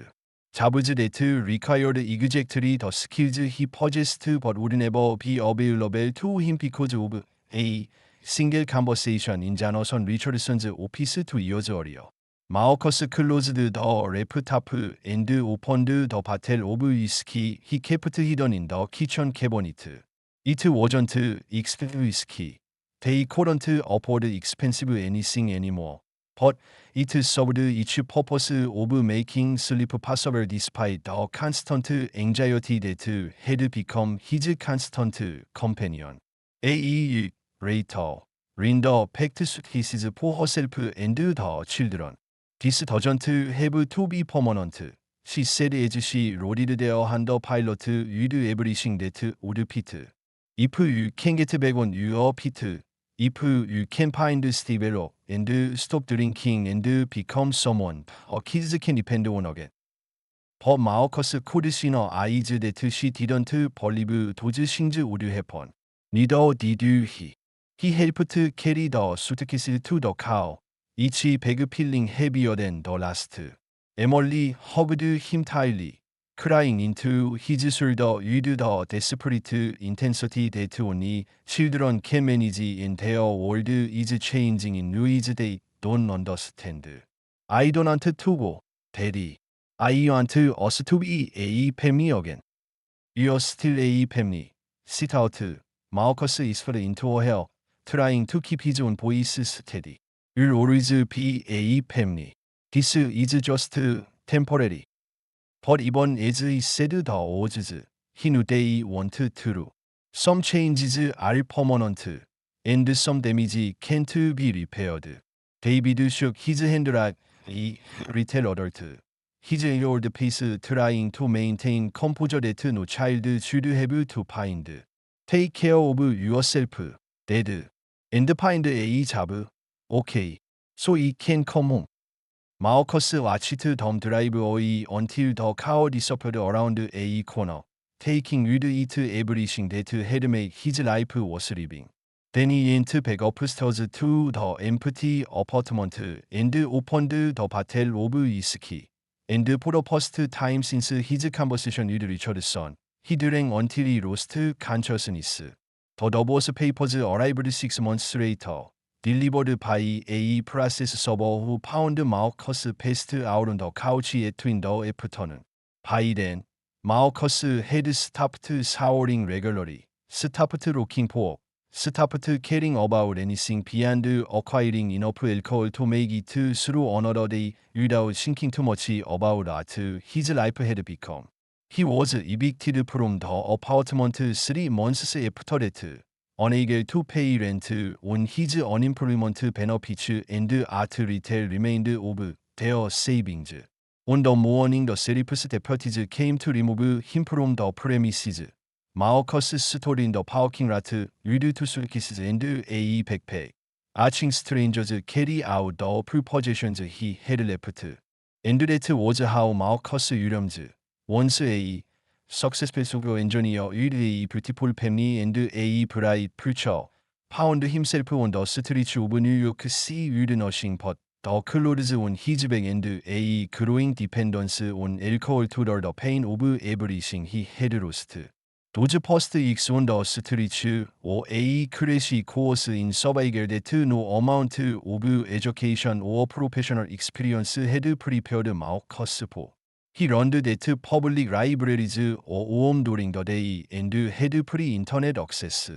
Jobs that required exactly the skills he possessed but would never be available to him because of a single conversation in Jonathan Richardson's office 2 years earlier. Marcus closed the laptop and opened the bottle of whiskey he kept hidden in the kitchen cabinet. It wasn't expensive whiskey. They couldn't afford expensive anything anymore. But it served its purpose of making sleep possible despite the constant anxiety that had become his constant companion. A year later, Linda packed suitcases for herself and the children. This doesn't have to be permanent, she said as she loaded their hand pilot with everything that would fit. If you can get back on your feet, if you can find stable and stop drinking and become someone kids can depend on again. But Marcus could see no eyes that she didn't believe those things would happen. Neither did he. He helped carry the suitcase to the car, each bag feeling heavier than the last. Emily hugged him tightly, crying into his shoulder with the desperate intensity that only children can manage in their world is changing in ways they don't understand. I don't want to go, Daddy. I want us to be a family again. You're still a family. Sit out. Marcus whispered into her hair, trying to keep his own voice steady. You'll always be a family. This is just temporary. But even as he said the words, he knew they weren't true. Some changes are permanent, and some damage can't be repaired. David shook his hand like a little adult, his old face trying to maintain composure that no child should have to find. Take care of yourself, Dad, and find a job, okay, so he can come home. Marcus watched them drive away until the car disappeared around a corner, taking with it everything that had made his life worth living. Then he went back upstairs to the empty apartment and opened the bottle of whiskey. And for the first time since his conversation with Richardson, he drank until he lost consciousness. The divorce papers arrived 6 months later, delivered by a process server who found Marcus passed out on the couch at 2 in the afternoon. By then, Marcus had stopped showering regularly, stopped looking for, stopped caring about anything beyond acquiring enough alcohol to make it through another day without thinking too much about what his life had become. He was evicted from the apartment 3 months after that, unable to pay rent on his unemployment benefits and art retail remained of their savings. On the morning the sheriff's deputies came to remove him from the premises, Marcus stood in the parking lot with 2 suitcases and a backpack, watching strangers carry out the few possessions he had left. And that was how Marcus Williams, once a successful software engineer with a beautiful family and a bright future, found himself on the streets of New York City with nothing but the clothes on his back and a growing dependence on alcohol to dull the pain of everything he had lost. Those first weeks on the streets or a crash course in survival that no amount of education or professional experience had prepared Marcus for. He learned that public libraries are warm during the day and had free internet access.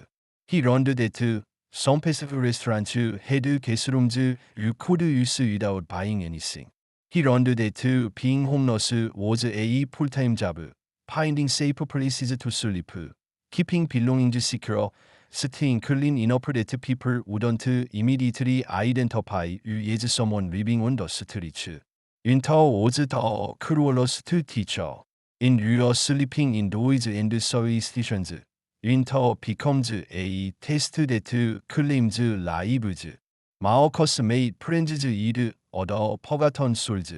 He learned that some fast food restaurants had guest rooms you could use without buying anything. He learned that being homeless was a full-time job, finding safe places to sleep, keeping belongings secure, staying clean enough that people wouldn't immediately identify you as someone living on the streets. Winter was the cruelest teacher. In your sleeping indoors and subway stations, winter becomes a test that claims lives. Marcus made friends with other forgotten souls.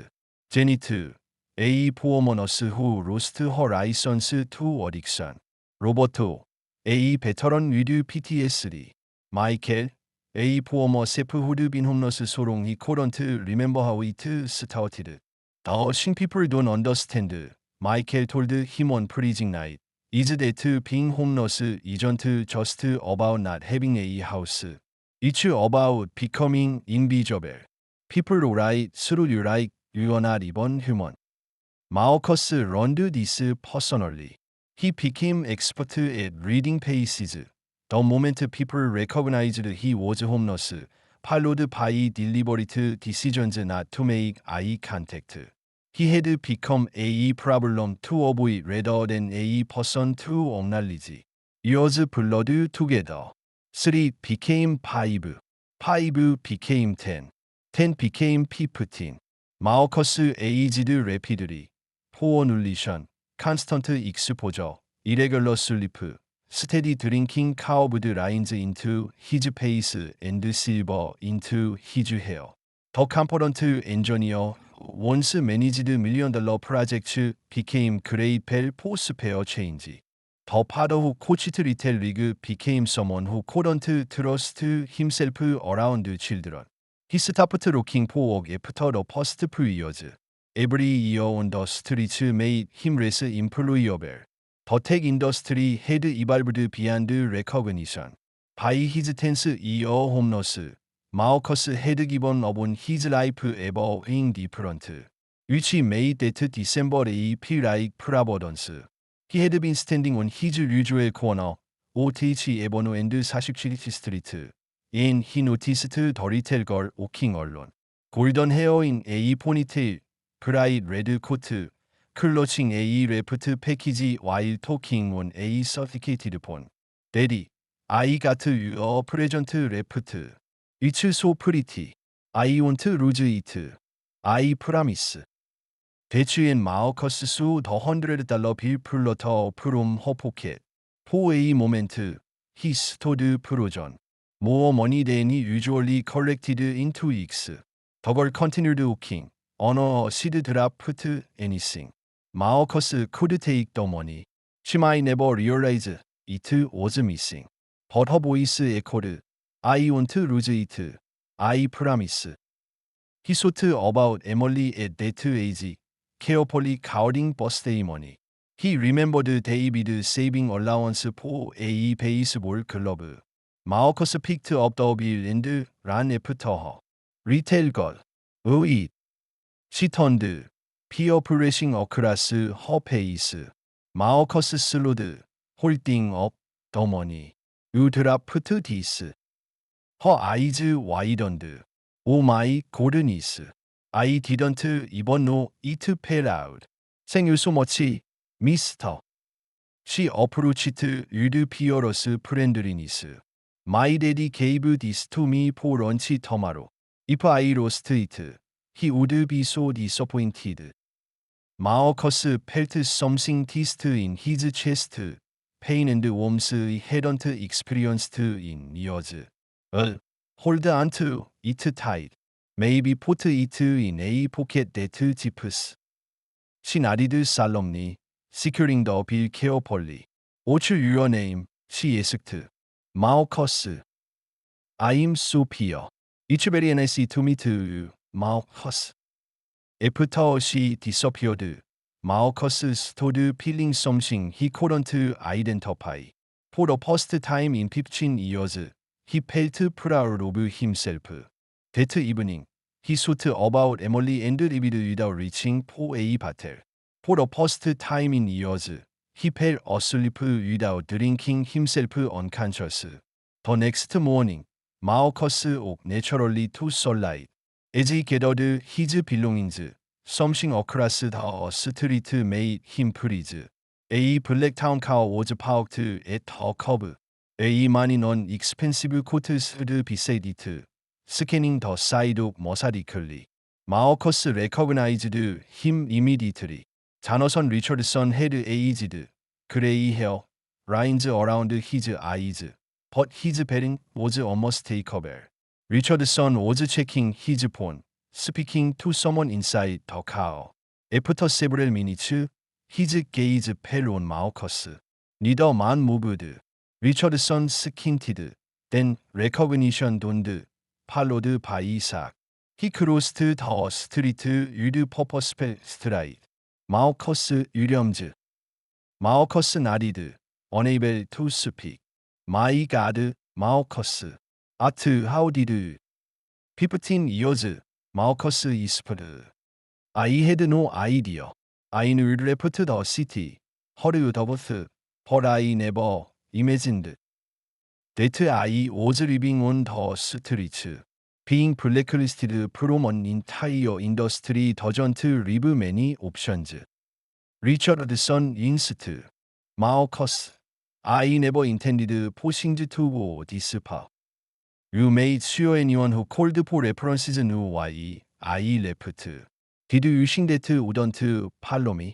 Janet, a poor nurse who lost her license to addiction. Roberto, a veteran with PTSD. Michael, a former chef who'd been homeless so long he couldn't remember how it started. The thing people don't understand, Michael told him on freezing night, is that being homeless isn't just about not having a house. It's about becoming invisible. People lie through you like you're not even human. Marcus learned this personally. He became expert at reading faces. The moment people recognized he was homeless, followed by deliberate decisions not to make eye contact. He had become a problem to avoid rather than a person to acknowledge. Years blurred together. 3 became 5. 5 became 10. 10 became 15. Marcus aged rapidly. Poor nutrition, constant exposure, irregular sleep, steady drinking carved lines into his face and silver into his hair. The competent engineer once managed million-dollar projects became great bell for spare change. The father who coached Little League became someone who couldn't trust himself around children. He stopped looking for work after the first few years. Every year on the streets made him less employable. The tech industry had evolved beyond recognition. By his 10th year homeless, Marcus had given up on his life ever being different, which made that December day feel like Providence. He had been standing on his usual corner, OTH Avenue and 47th Street, and he noticed the little girl walking alone. Golden hair in a ponytail, bright red coat, clutching a wrapped package while talking on a sophisticated phone. Daddy, I got you a present wrapped. It's so pretty. I won't lose it. I promise. 대추엔 마우커스 수 더 $100 bill flutter from her pocket. For a moment, he stood frozen. More money than he usually collected in 2 weeks. The girl continued walking. On her she'd dropped anything. Marcus could take the money. She might never realize it was missing. But her voice echoed, I won't lose it. I promise. He thought about Emily at that age, carefully counting birthday money. He remembered David saving allowance for a baseball glove. Marcus picked up the bill and ran after her. Little girl. Oh, it. She turned, fear flashing across her face. Marcus slowed, holding up the money. You dropped this. Her eyes widened. Oh my goodness. I didn't even know it fell out. Thank you so much, mister. She approached with fearless friendliness. My daddy gave this to me for lunch tomorrow. If I lost it, he would be so disappointed. Marcus felt something twist in his chest, pain and warmth he hadn't experienced in years. Hold on to it tight. Maybe put it in a pocket that zips. She nodded solemnly, securing the bill carefully. What's your name? She asked. Marcus. I'm Sophia. It's very nice to meet you, Marcus. After she disappeared, Marcus stood feeling something he couldn't identify. For the first time in 15 years, he felt proud of himself. That evening, he thought about Emily and lived without reaching for a bottle. For the first time in years, he fell asleep without drinking himself unconscious. The next morning, Marcus woke naturally to sunlight. As he gathered his belongings, something across the street made him freeze. A black town car was parked at the curb. A man in an expensive coat stood beside it, scanning the sidewalk methodically. Marcus recognized him immediately. Jonathan Richardson had aged, gray hair, lines around his eyes, but his bearing was unmistakable. Richardson was checking his phone, speaking to someone inside the car. After several minutes, his gaze fell on Marcus. Neither man moved. Richardson squinted, then recognition dawned, followed by shock. He crossed the street with purposeful stride. Marcus Williams. Marcus nodded, unable to speak. My God, Marcus. Art, how did you? 15 years, Marcus whispered. I had no idea. I knew you left the city, heard of it, but I never imagined that I was living on the streets. Being blacklisted from an entire industry doesn't leave many options. Richardson winced. Marcus, I never intended for things to go this far. You made sure anyone who called for references knew why I left. Did you think that wouldn't follow me?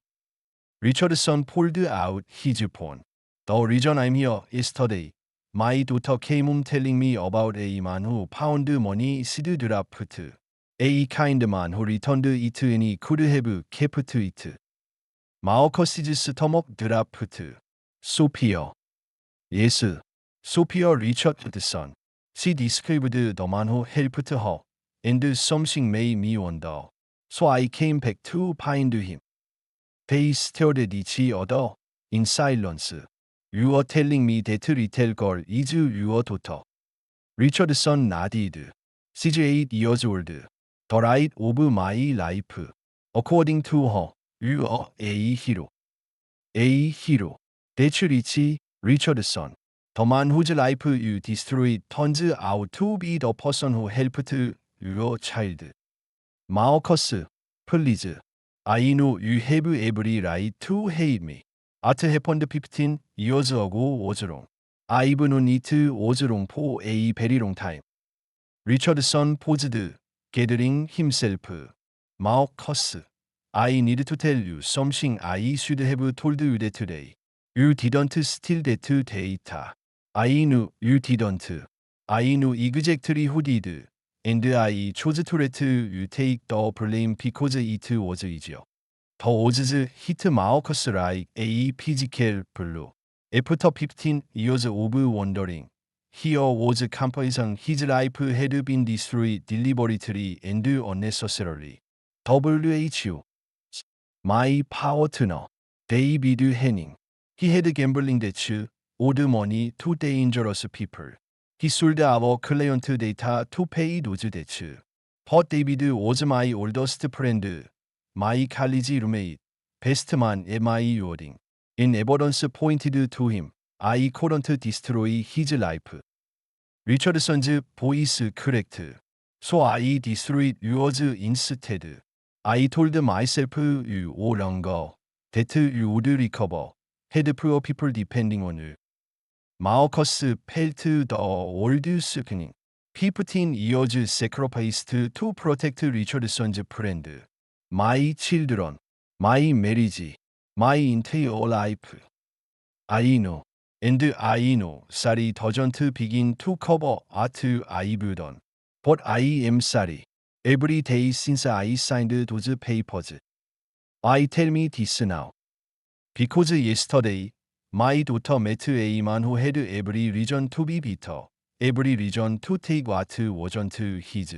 Richardson pulled out his phone. The reason I'm here yesterday. My daughter came home telling me about a man who found money seed dropped. A kind man who returned it and he could have kept it. 마우커시즈 스토먹 드라프트. 소피어. Yes. Sophia Richardson. She described the man who helped her, and something made me wonder. So I came back to find him. They stared at each other in silence. You are telling me that little girl is your daughter. Richardson nodded. She's 8 years old. The light of my life. According to her, you are a hero. A hero. That's Richie Richardson. The man whose life you destroyed turns out to be the person who helped your child. Marcus, please. I know you have every right to hate me. What happened 15 years ago was wrong. I've known it was wrong for a very long time. Richardson paused, gathering himself. Marcus, I need to tell you something I should have told you that today. You didn't steal that data. I knew you didn't. I knew exactly who did. And I chose to let you take the blame because it was easier. The odds hit Marcus like a physical blow. After 15 years of wandering, here was confessing his life had been destroyed deliberately and unnecessarily. WHO. My partner, David Henning. He had gambling debts, owed money to dangerous people. He sold our client data to pay those debts. But David was my oldest friend, my college roommate, best man at my wedding. In evidence pointed to him, I couldn't destroy his life. Richardson's voice cracked. So I destroyed yours instead. I told myself you no longer that you would recover. Had poor people depending on you. Marcus felt the world sickening. 15 years sacrificed to protect Richardson's friend. My children, my marriage, my entire life. I know, and I know sorry doesn't begin to cover what I've done. But I am sorry. Every day since I signed those papers. I tell me this now. Because yesterday, my daughter met a man who had every reason to be bitter, every reason to take what wasn't his.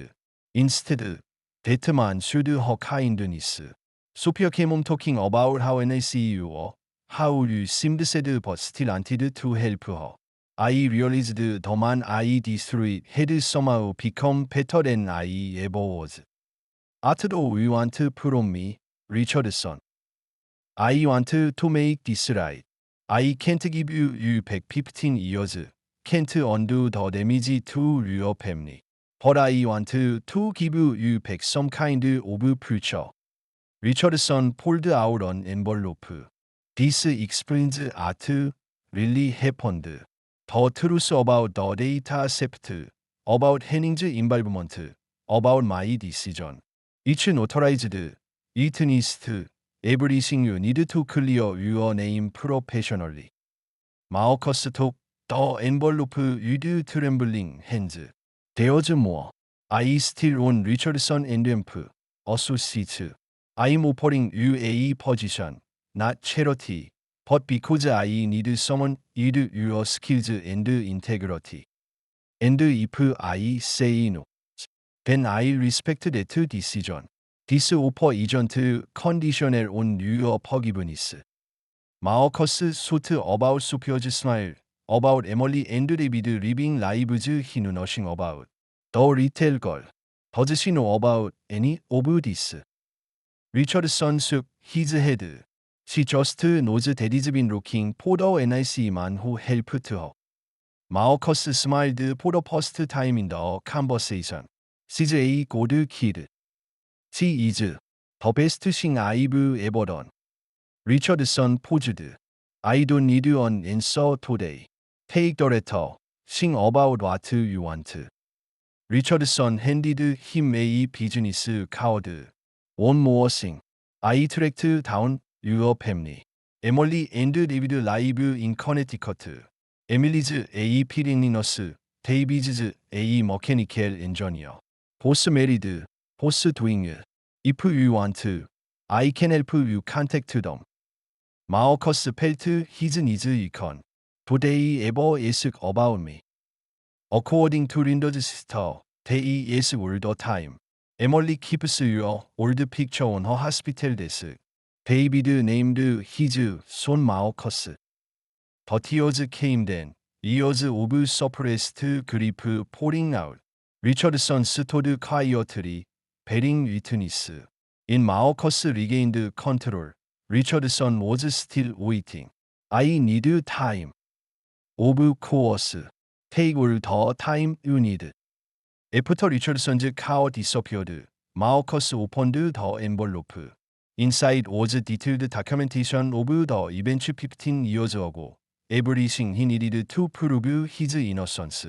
Instead, that man showed her kindness. Sophia came home talking about how nice you were, how you seemed sad but still wanted to help her. I realized the man I destroyed had somehow become better than I ever was. What do you want from me, Richardson? I want to make this right. I can't give you back 15 years, can't undo the damage to your family. But I want to give you back some kind of future. Richardson pulled out an envelope. This explains what really happened. The truth about the data theft, about Henning's involvement, about my decision. It's notarized, witnessed, everything you need to clear your name professionally. Marcus took the envelope with trembling hands. There's more. I still own Richardson and Ramp Associates. I'm offering you a position, not charity, but because I need someone with your skills and integrity. And if I say no, then I respect that decision. This offer isn't conditional on your forgiveness. Marcus thought about Sophia's smile, about Emily and David living lives he knew nothing about. The little girl. Does she know about any of this? Richardson shook his head. She just knows Daddy's been looking for the NIC man who helped her. Marcus smiled for the first time in the conversation. She's a good kid. She is the best thing I've ever done. Richardson paused. I don't need an answer today. Take the letter. Sing about what you want. Richardson handed him a business card. One more thing. I tracked down your family. 에멀리 앤드 데이비드 라이브 인 커네티커트, 에밀리즈 A 피링리너스, 데이비즈즈 A 머케니켈 엔저니어, 보스 메리드, 보스 도잉일, If you want to, I can help you contact them. 마어커스 펠트 히즈 니즈 이컨, today ever ask about me. According to Linda's sister, they ask all the time. Emily keeps your old picture on her hospital desk. David named his son Marcus. The tears came then, years of suppressed grief pouring out. Richardson stood quietly, bearing witness. In Marcus regained control, Richardson was still waiting. I need time. Of course. Take all the time you need. After Richardson's car disappeared, Marcus opened the envelope. Inside was detailed documentation of the events 15 years ago. Everything he needed to prove his innocence.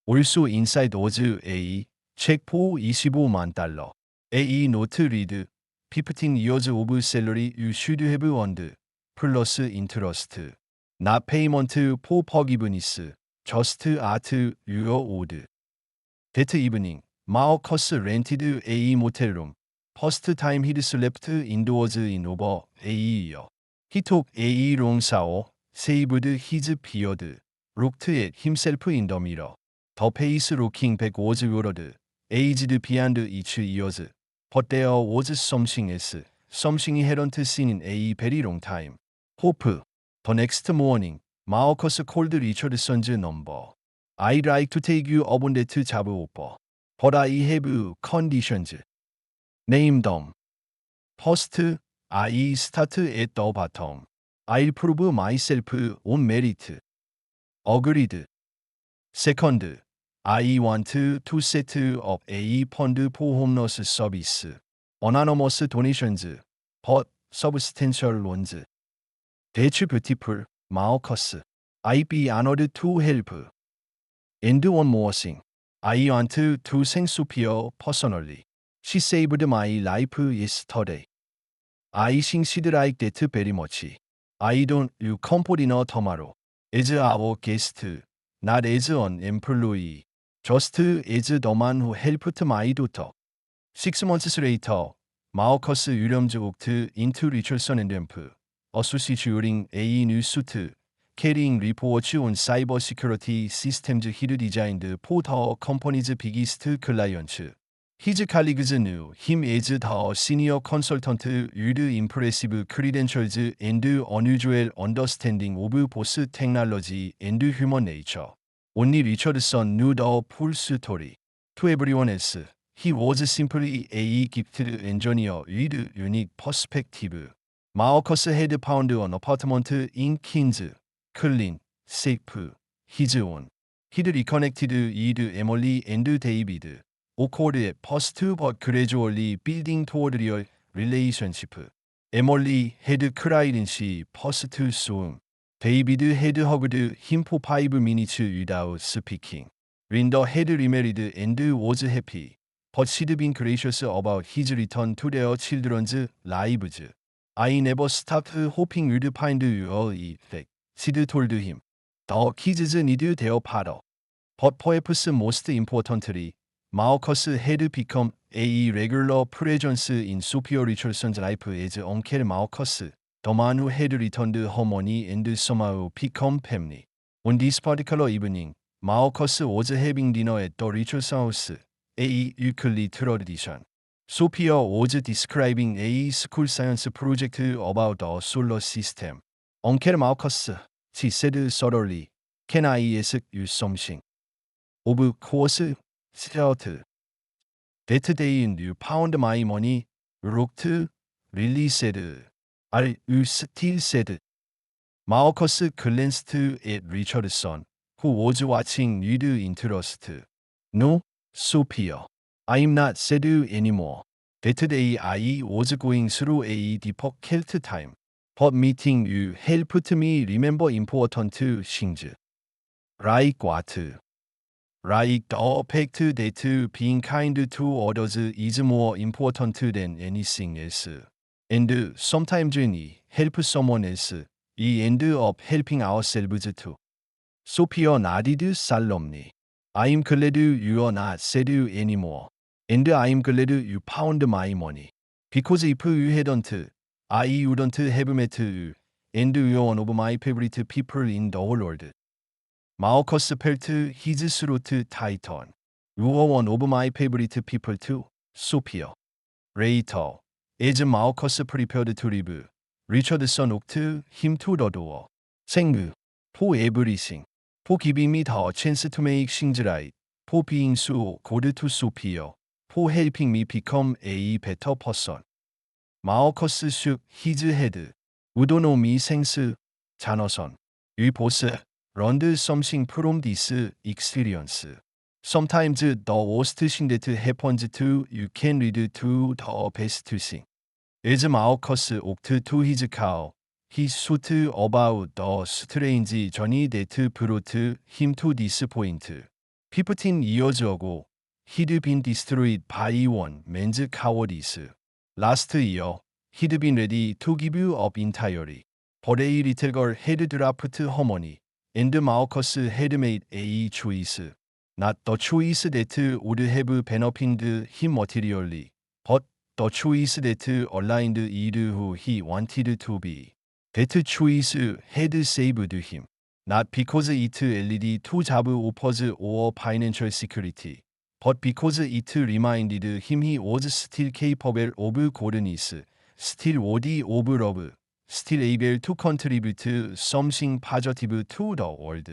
Also inside was a check for $25만. A note read, 15 years of salary you should have earned, plus interest. Not payment for forgiveness, just at your owed. That evening, Marcus rented a motel room. First time he'd slept indoors in over a year. He took a long shower, shaved his beard, looked at himself in the mirror. The face looking back was worried, aged beyond each years. But there was something else, something he hadn't seen in a very long time. Hope. The next morning, Marcus called Richardson's number. I'd like to take you up on that job offer, but I have conditions. Name them. First, I start at the bottom. I'll prove myself on merit. Agreed. Second, I want to set up a fund for homeless service. Anonymous donations, but substantial loans. That's beautiful, Marcus. I'd be honored to help. And one more thing. I want to thank Sophia personally. She saved my life yesterday. I think she'd like that very much. I don't you come for dinner tomorrow. As our guest, not as an employee. Just as the man who helped my daughter. 6 months later, Marcus Williams walked into Richardson and Ramp, a sushi during a new suit, carrying reports on cybersecurity systems he'd designed for the company's biggest clients. His colleagues knew him as the senior consultant with impressive credentials and unusual understanding of both technology and human nature. Only Richardson knew the full story. To everyone else, he was simply a gifted engineer with unique perspective. Marcus had found an apartment in Queens, clean, safe, his own. He'd reconnected with Emily and David, awkward at first but gradually building toward real relationship. Emily had cried in she first saw him. David had hugged him for 5 minutes without speaking. Linda had remarried and was happy, but she'd been gracious about his return to their children's lives. I never stopped hoping you'd find your effect, she'd told him. The kids need their father. But perhaps most importantly, Marcus had become a regular presence in Sophia Richardson's life as Uncle Marcus, the man who had returned her money and somehow become family. On this particular evening, Marcus was having dinner at the Richardson house, a weekly tradition. Sophia was describing a school science project about the solar system. Uncle Marcus, she said thoroughly, can I ask you something? Of course, Stuart. That day you found my money, looked really sad. Are you still sad? Marcus glanced at Richardson, who was watching with interest. No, Sophia. I'm not sad anymore. That day I was going through a difficult time, but meeting you helped me remember important things. Like what? Like the fact that being kind to others is more important than anything else. And sometimes when we help someone else, The end of helping ourselves to. Sophia nodded solemnly. I'm glad you're not sad anymore. And I'm glad you found my money. Because if you hadn't, I wouldn't have met you. And you're one of my favorite people in the whole world. 마우커스 felt his throat tighten. You're one of my favorite people too, Sophia. Later, as Marcus prepared to leave, Richardson walked him to the door. Thank you for everything, for giving me the chance to make things right, for being so good to Sophia, for helping me become a better person. Marcus shook his head. You don't know me thanks, Jonathan. You both learned something from this experience. Sometimes the worst thing that happens to you can lead to the best thing. As Marcus walked to his car, he thought about the strange journey that brought him to this point. 15 years ago, he'd been destroyed by one man's cowardice. Last year, he'd been ready to give up entirely. But a little girl had dropped her money, and Marcus had made a choice. Not the choice that would have benefited him materially, but the choice that aligned with who he wanted to be. That choice had saved him, not because it led to job offers or financial security, but because it reminded him he was still capable of goodness, still worthy of love, still able to contribute something positive to the world.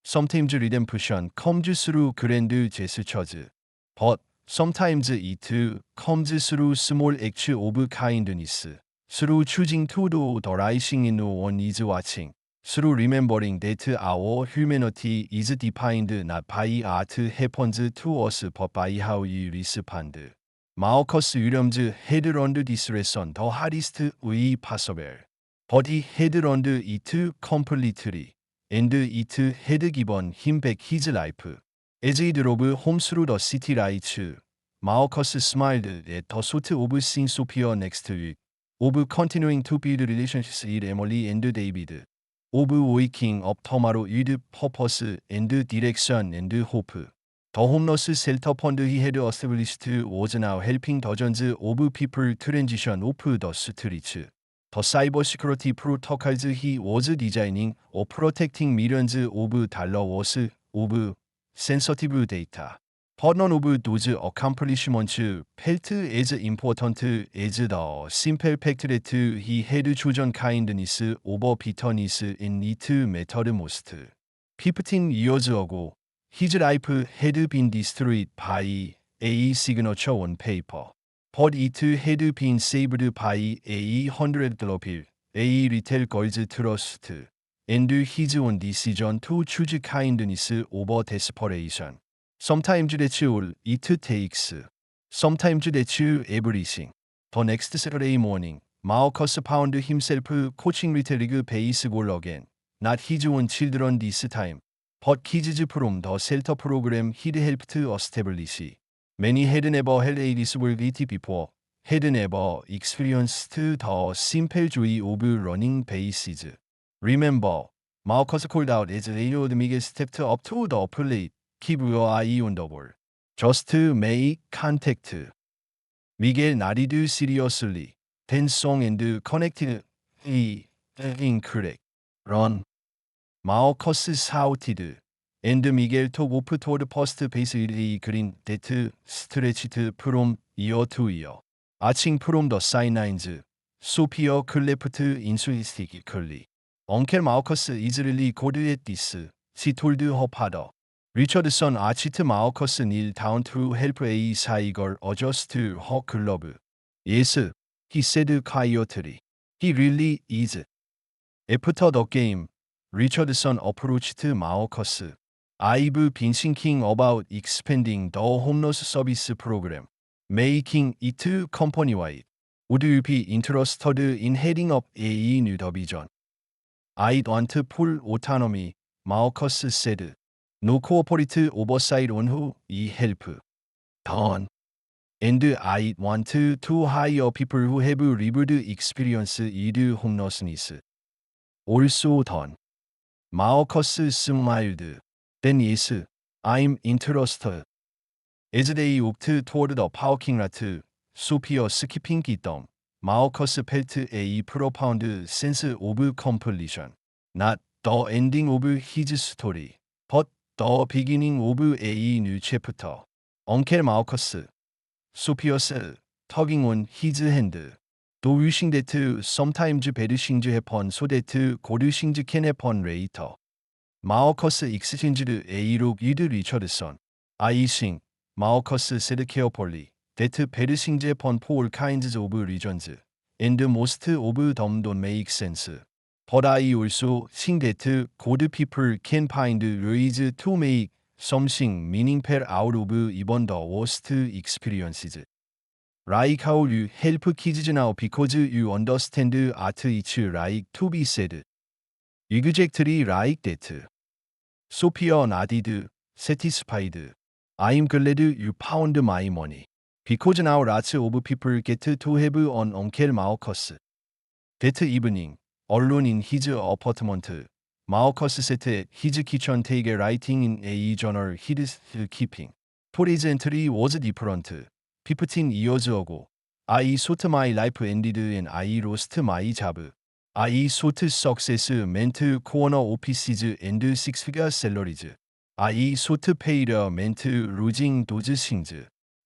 Sometimes redemption comes through grand gestures, but sometimes it comes through small acts of kindness, through choosing to do the right thing when no one is watching, through remembering that our humanity is defined not by what happens to us but by how we respond. Marcus Williams had learned this lesson the hardest way possible, but he had learned it completely. And it had given him back his life. As he drove home through the city lights, Marcus smiled at the thought of seeing Sophia next week, of continuing to build relationships with Emily and David, of waking up tomorrow with purpose and direction and hope. The homeless shelter fund he had established was now helping dozens of people transition off the streets. The cybersecurity protocols he was designing or protecting millions of dollars of sensitive data. But none of those accomplishments felt as important as the simple fact that he had chosen kindness over bitterness and it mattered most. 15 years ago, his life had been destroyed by a signature on paper. But it had been saved by a $100 bill, a little girl's trust, and his own decision to choose kindness over desperation. Sometimes that's all it takes. Sometimes that's everything. The next Saturday morning, Marcus found himself coaching Little League baseball again. Not his own children this time, but kids from the shelter program he'd helped establish. Many had never held a disability before, had never experienced the simple joy of running bases. Remember, Marcus called out as Leonard Miguel stepped up to the plate. Keep your eye on the ball. Just make contact. Miguel nodded seriously, then swung and connected. Incorrect. Run. Marcus shouted. And Miguel took off toward first base with a grin that stretched from ear to ear. Watching from the sidelines, Sophia clapped enthusiastically. Uncle Marcus is really good at this, she told her father. Richardson watched Marcus kneel down to help a shy girl adjust her glove. Yes, he said quietly. He really is. After the game, Richardson approached Marcus. I've been thinking about expanding the homeless service program, making it company-wide. Would you be interested in heading up a new division? I'd want full autonomy, Marcus said. No corporate oversight on who I help. Done. And I want to hire people who have lived experience with homelessness. also done. Marcus smiled. Then yes, I'm interested. As they walked toward the parking lot, Sophia skipping them, Marcus felt a profound sense of completion. Not the ending of his story, but the beginning of a new chapter. Uncle Marcus, Sophia said, tugging on his hand. Though wishing that sometimes bad things happen so that good things can happen later. Marcus exchanged a look with Richardson. I think, Marcus said carefully, that bad things happen for all kinds of reasons, and most of them don't make sense. But I also think that good people can find ways to make something meaningful out of even the worst experiences. Like how you help kids now because you understand art it's like to be said. Exactly like that. Sophia nodded, satisfied. I'm glad you found my money. Because now lots of people get to have an Uncle Marcus. That evening, alone in his apartment, Marcus sat at his kitchen table writing in a journal he's keeping. Today's entry was different. 15 years ago, I thought my life ended and I lost my job. I thought success meant corner offices and six-figure salaries. I thought failure meant losing those things.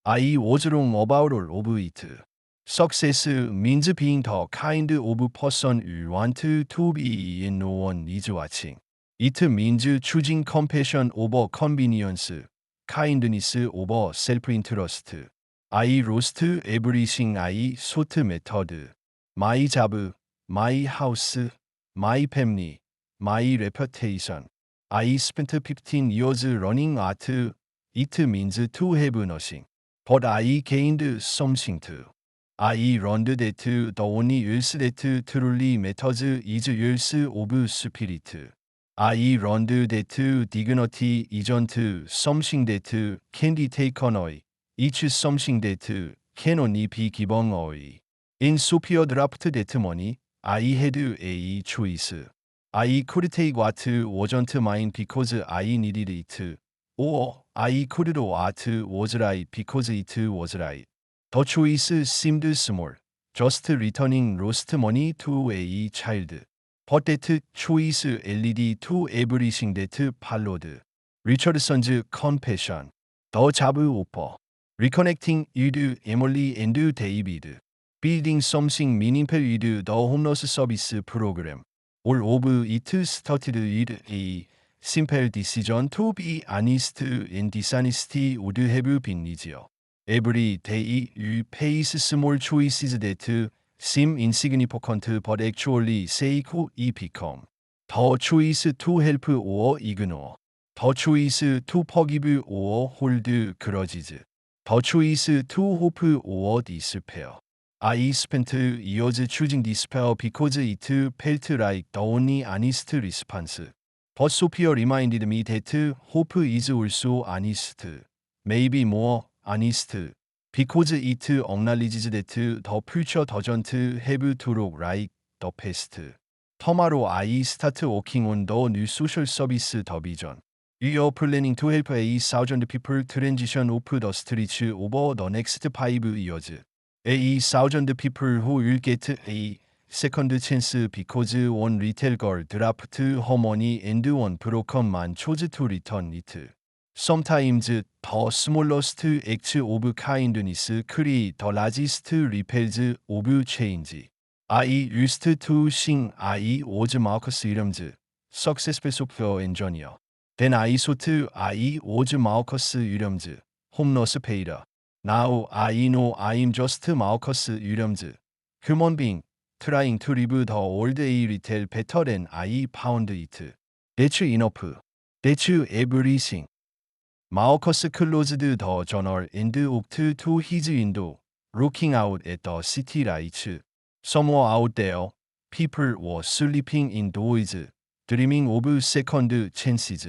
I was wrong about all of it. Success means being the kind of person you want to be and no one is watching. It means choosing compassion over convenience, kindness over self-interest. I lost everything I thought mattered. My job, my house, my family, my reputation. I spent 15 years learning art. It means to have nothing. But I gained something too. I learned that the only else that truly matters is yours of spirit. I learned that dignity isn't something that can be taken away. It's something that can only be given away. In Sophia dropped that money, I had a choice. I could take what wasn't mine because I needed it, or I could do what was right because it was right. The choice seemed small, just returning lost money to a child. But that choice led to everything that followed. Richardson's confession, the job offer, reconnecting with Emily and David, building something meaningful with the homeless service program. All of it started with a simple decision to be honest, and dishonesty would have been easier. Every day you face small choices that seem insignificant but actually say who you become. The choice to help or ignore. The choice to forgive or hold grudges. The choice to hope or despair. I spent years choosing despair because it felt like the only honest response. But Sophia reminded me that hope is also honest, maybe more honest, because it acknowledges that the future doesn't have to look like the past. Tomorrow I start working on the new social service division. We are planning to help 1,000 people transition off the streets over the next 5 years. 1,000 people who will get a second chance because one little girl dropped her money and one broken man chose to return it. Sometimes the smallest acts of kindness create the largest ripples of change. I used to think I was Marcus Williams, successful software engineer. Then I thought I was Marcus Williams, homeless failure. Now I know I'm just Marcus Williams, human being, trying to live the world a little better than I found it. That's enough. That's everything. Marcus closed the journal and walked to his window, looking out at the city lights. Somewhere out there, people were sleeping indoors, dreaming of second chances.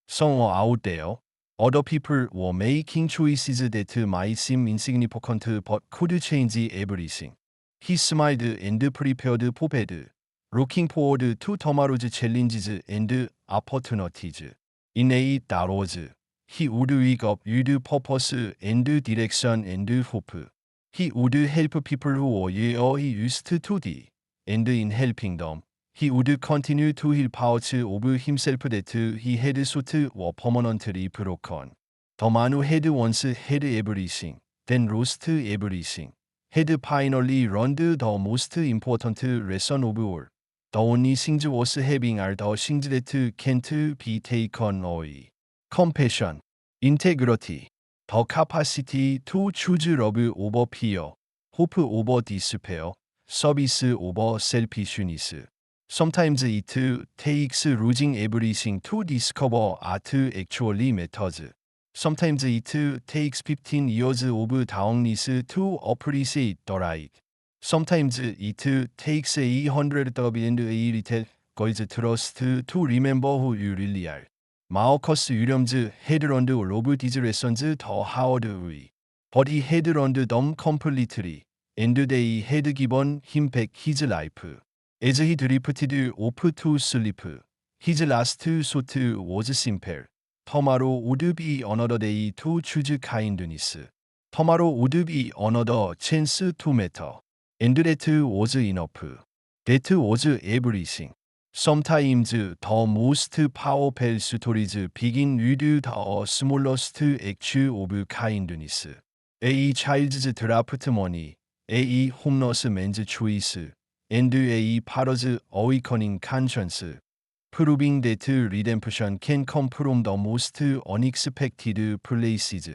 Somewhere out there, other people were making choices that might seem insignificant but could change everything. He smiled and prepared for bed, Looking forward to tomorrow's challenges and opportunities. In a that was, he would wake up with purpose and direction and hope. He would help people who were used to the, and in helping them, he would continue to heal parts of himself that he had thought were permanently broken. The man who had once had everything, then lost everything, had finally learned the most important lesson of all. The only thing worth having are the things that can't be taken away. Compassion, integrity, the capacity to choose love over fear, hope over despair, service over selfishness. Sometimes it takes losing everything to discover art actually matters. Sometimes it takes 15 years of darkness to appreciate the light. Sometimes it takes 100 and a little God's trust to remember who you really are. Marcus Williams had learned all of these lessons the hard way, but he had learned them completely, and they had given him back his life. As he drifted off to sleep, his last thought was simple. Tomorrow would be another day to choose kindness. Tomorrow would be another chance to matter. And that was enough. That was everything. Sometimes the most powerful stories begin with the smallest acts of kindness. A child's draft money, a homeless man's choice, and a father's awakening conscience, proving that redemption can come from the most unexpected places.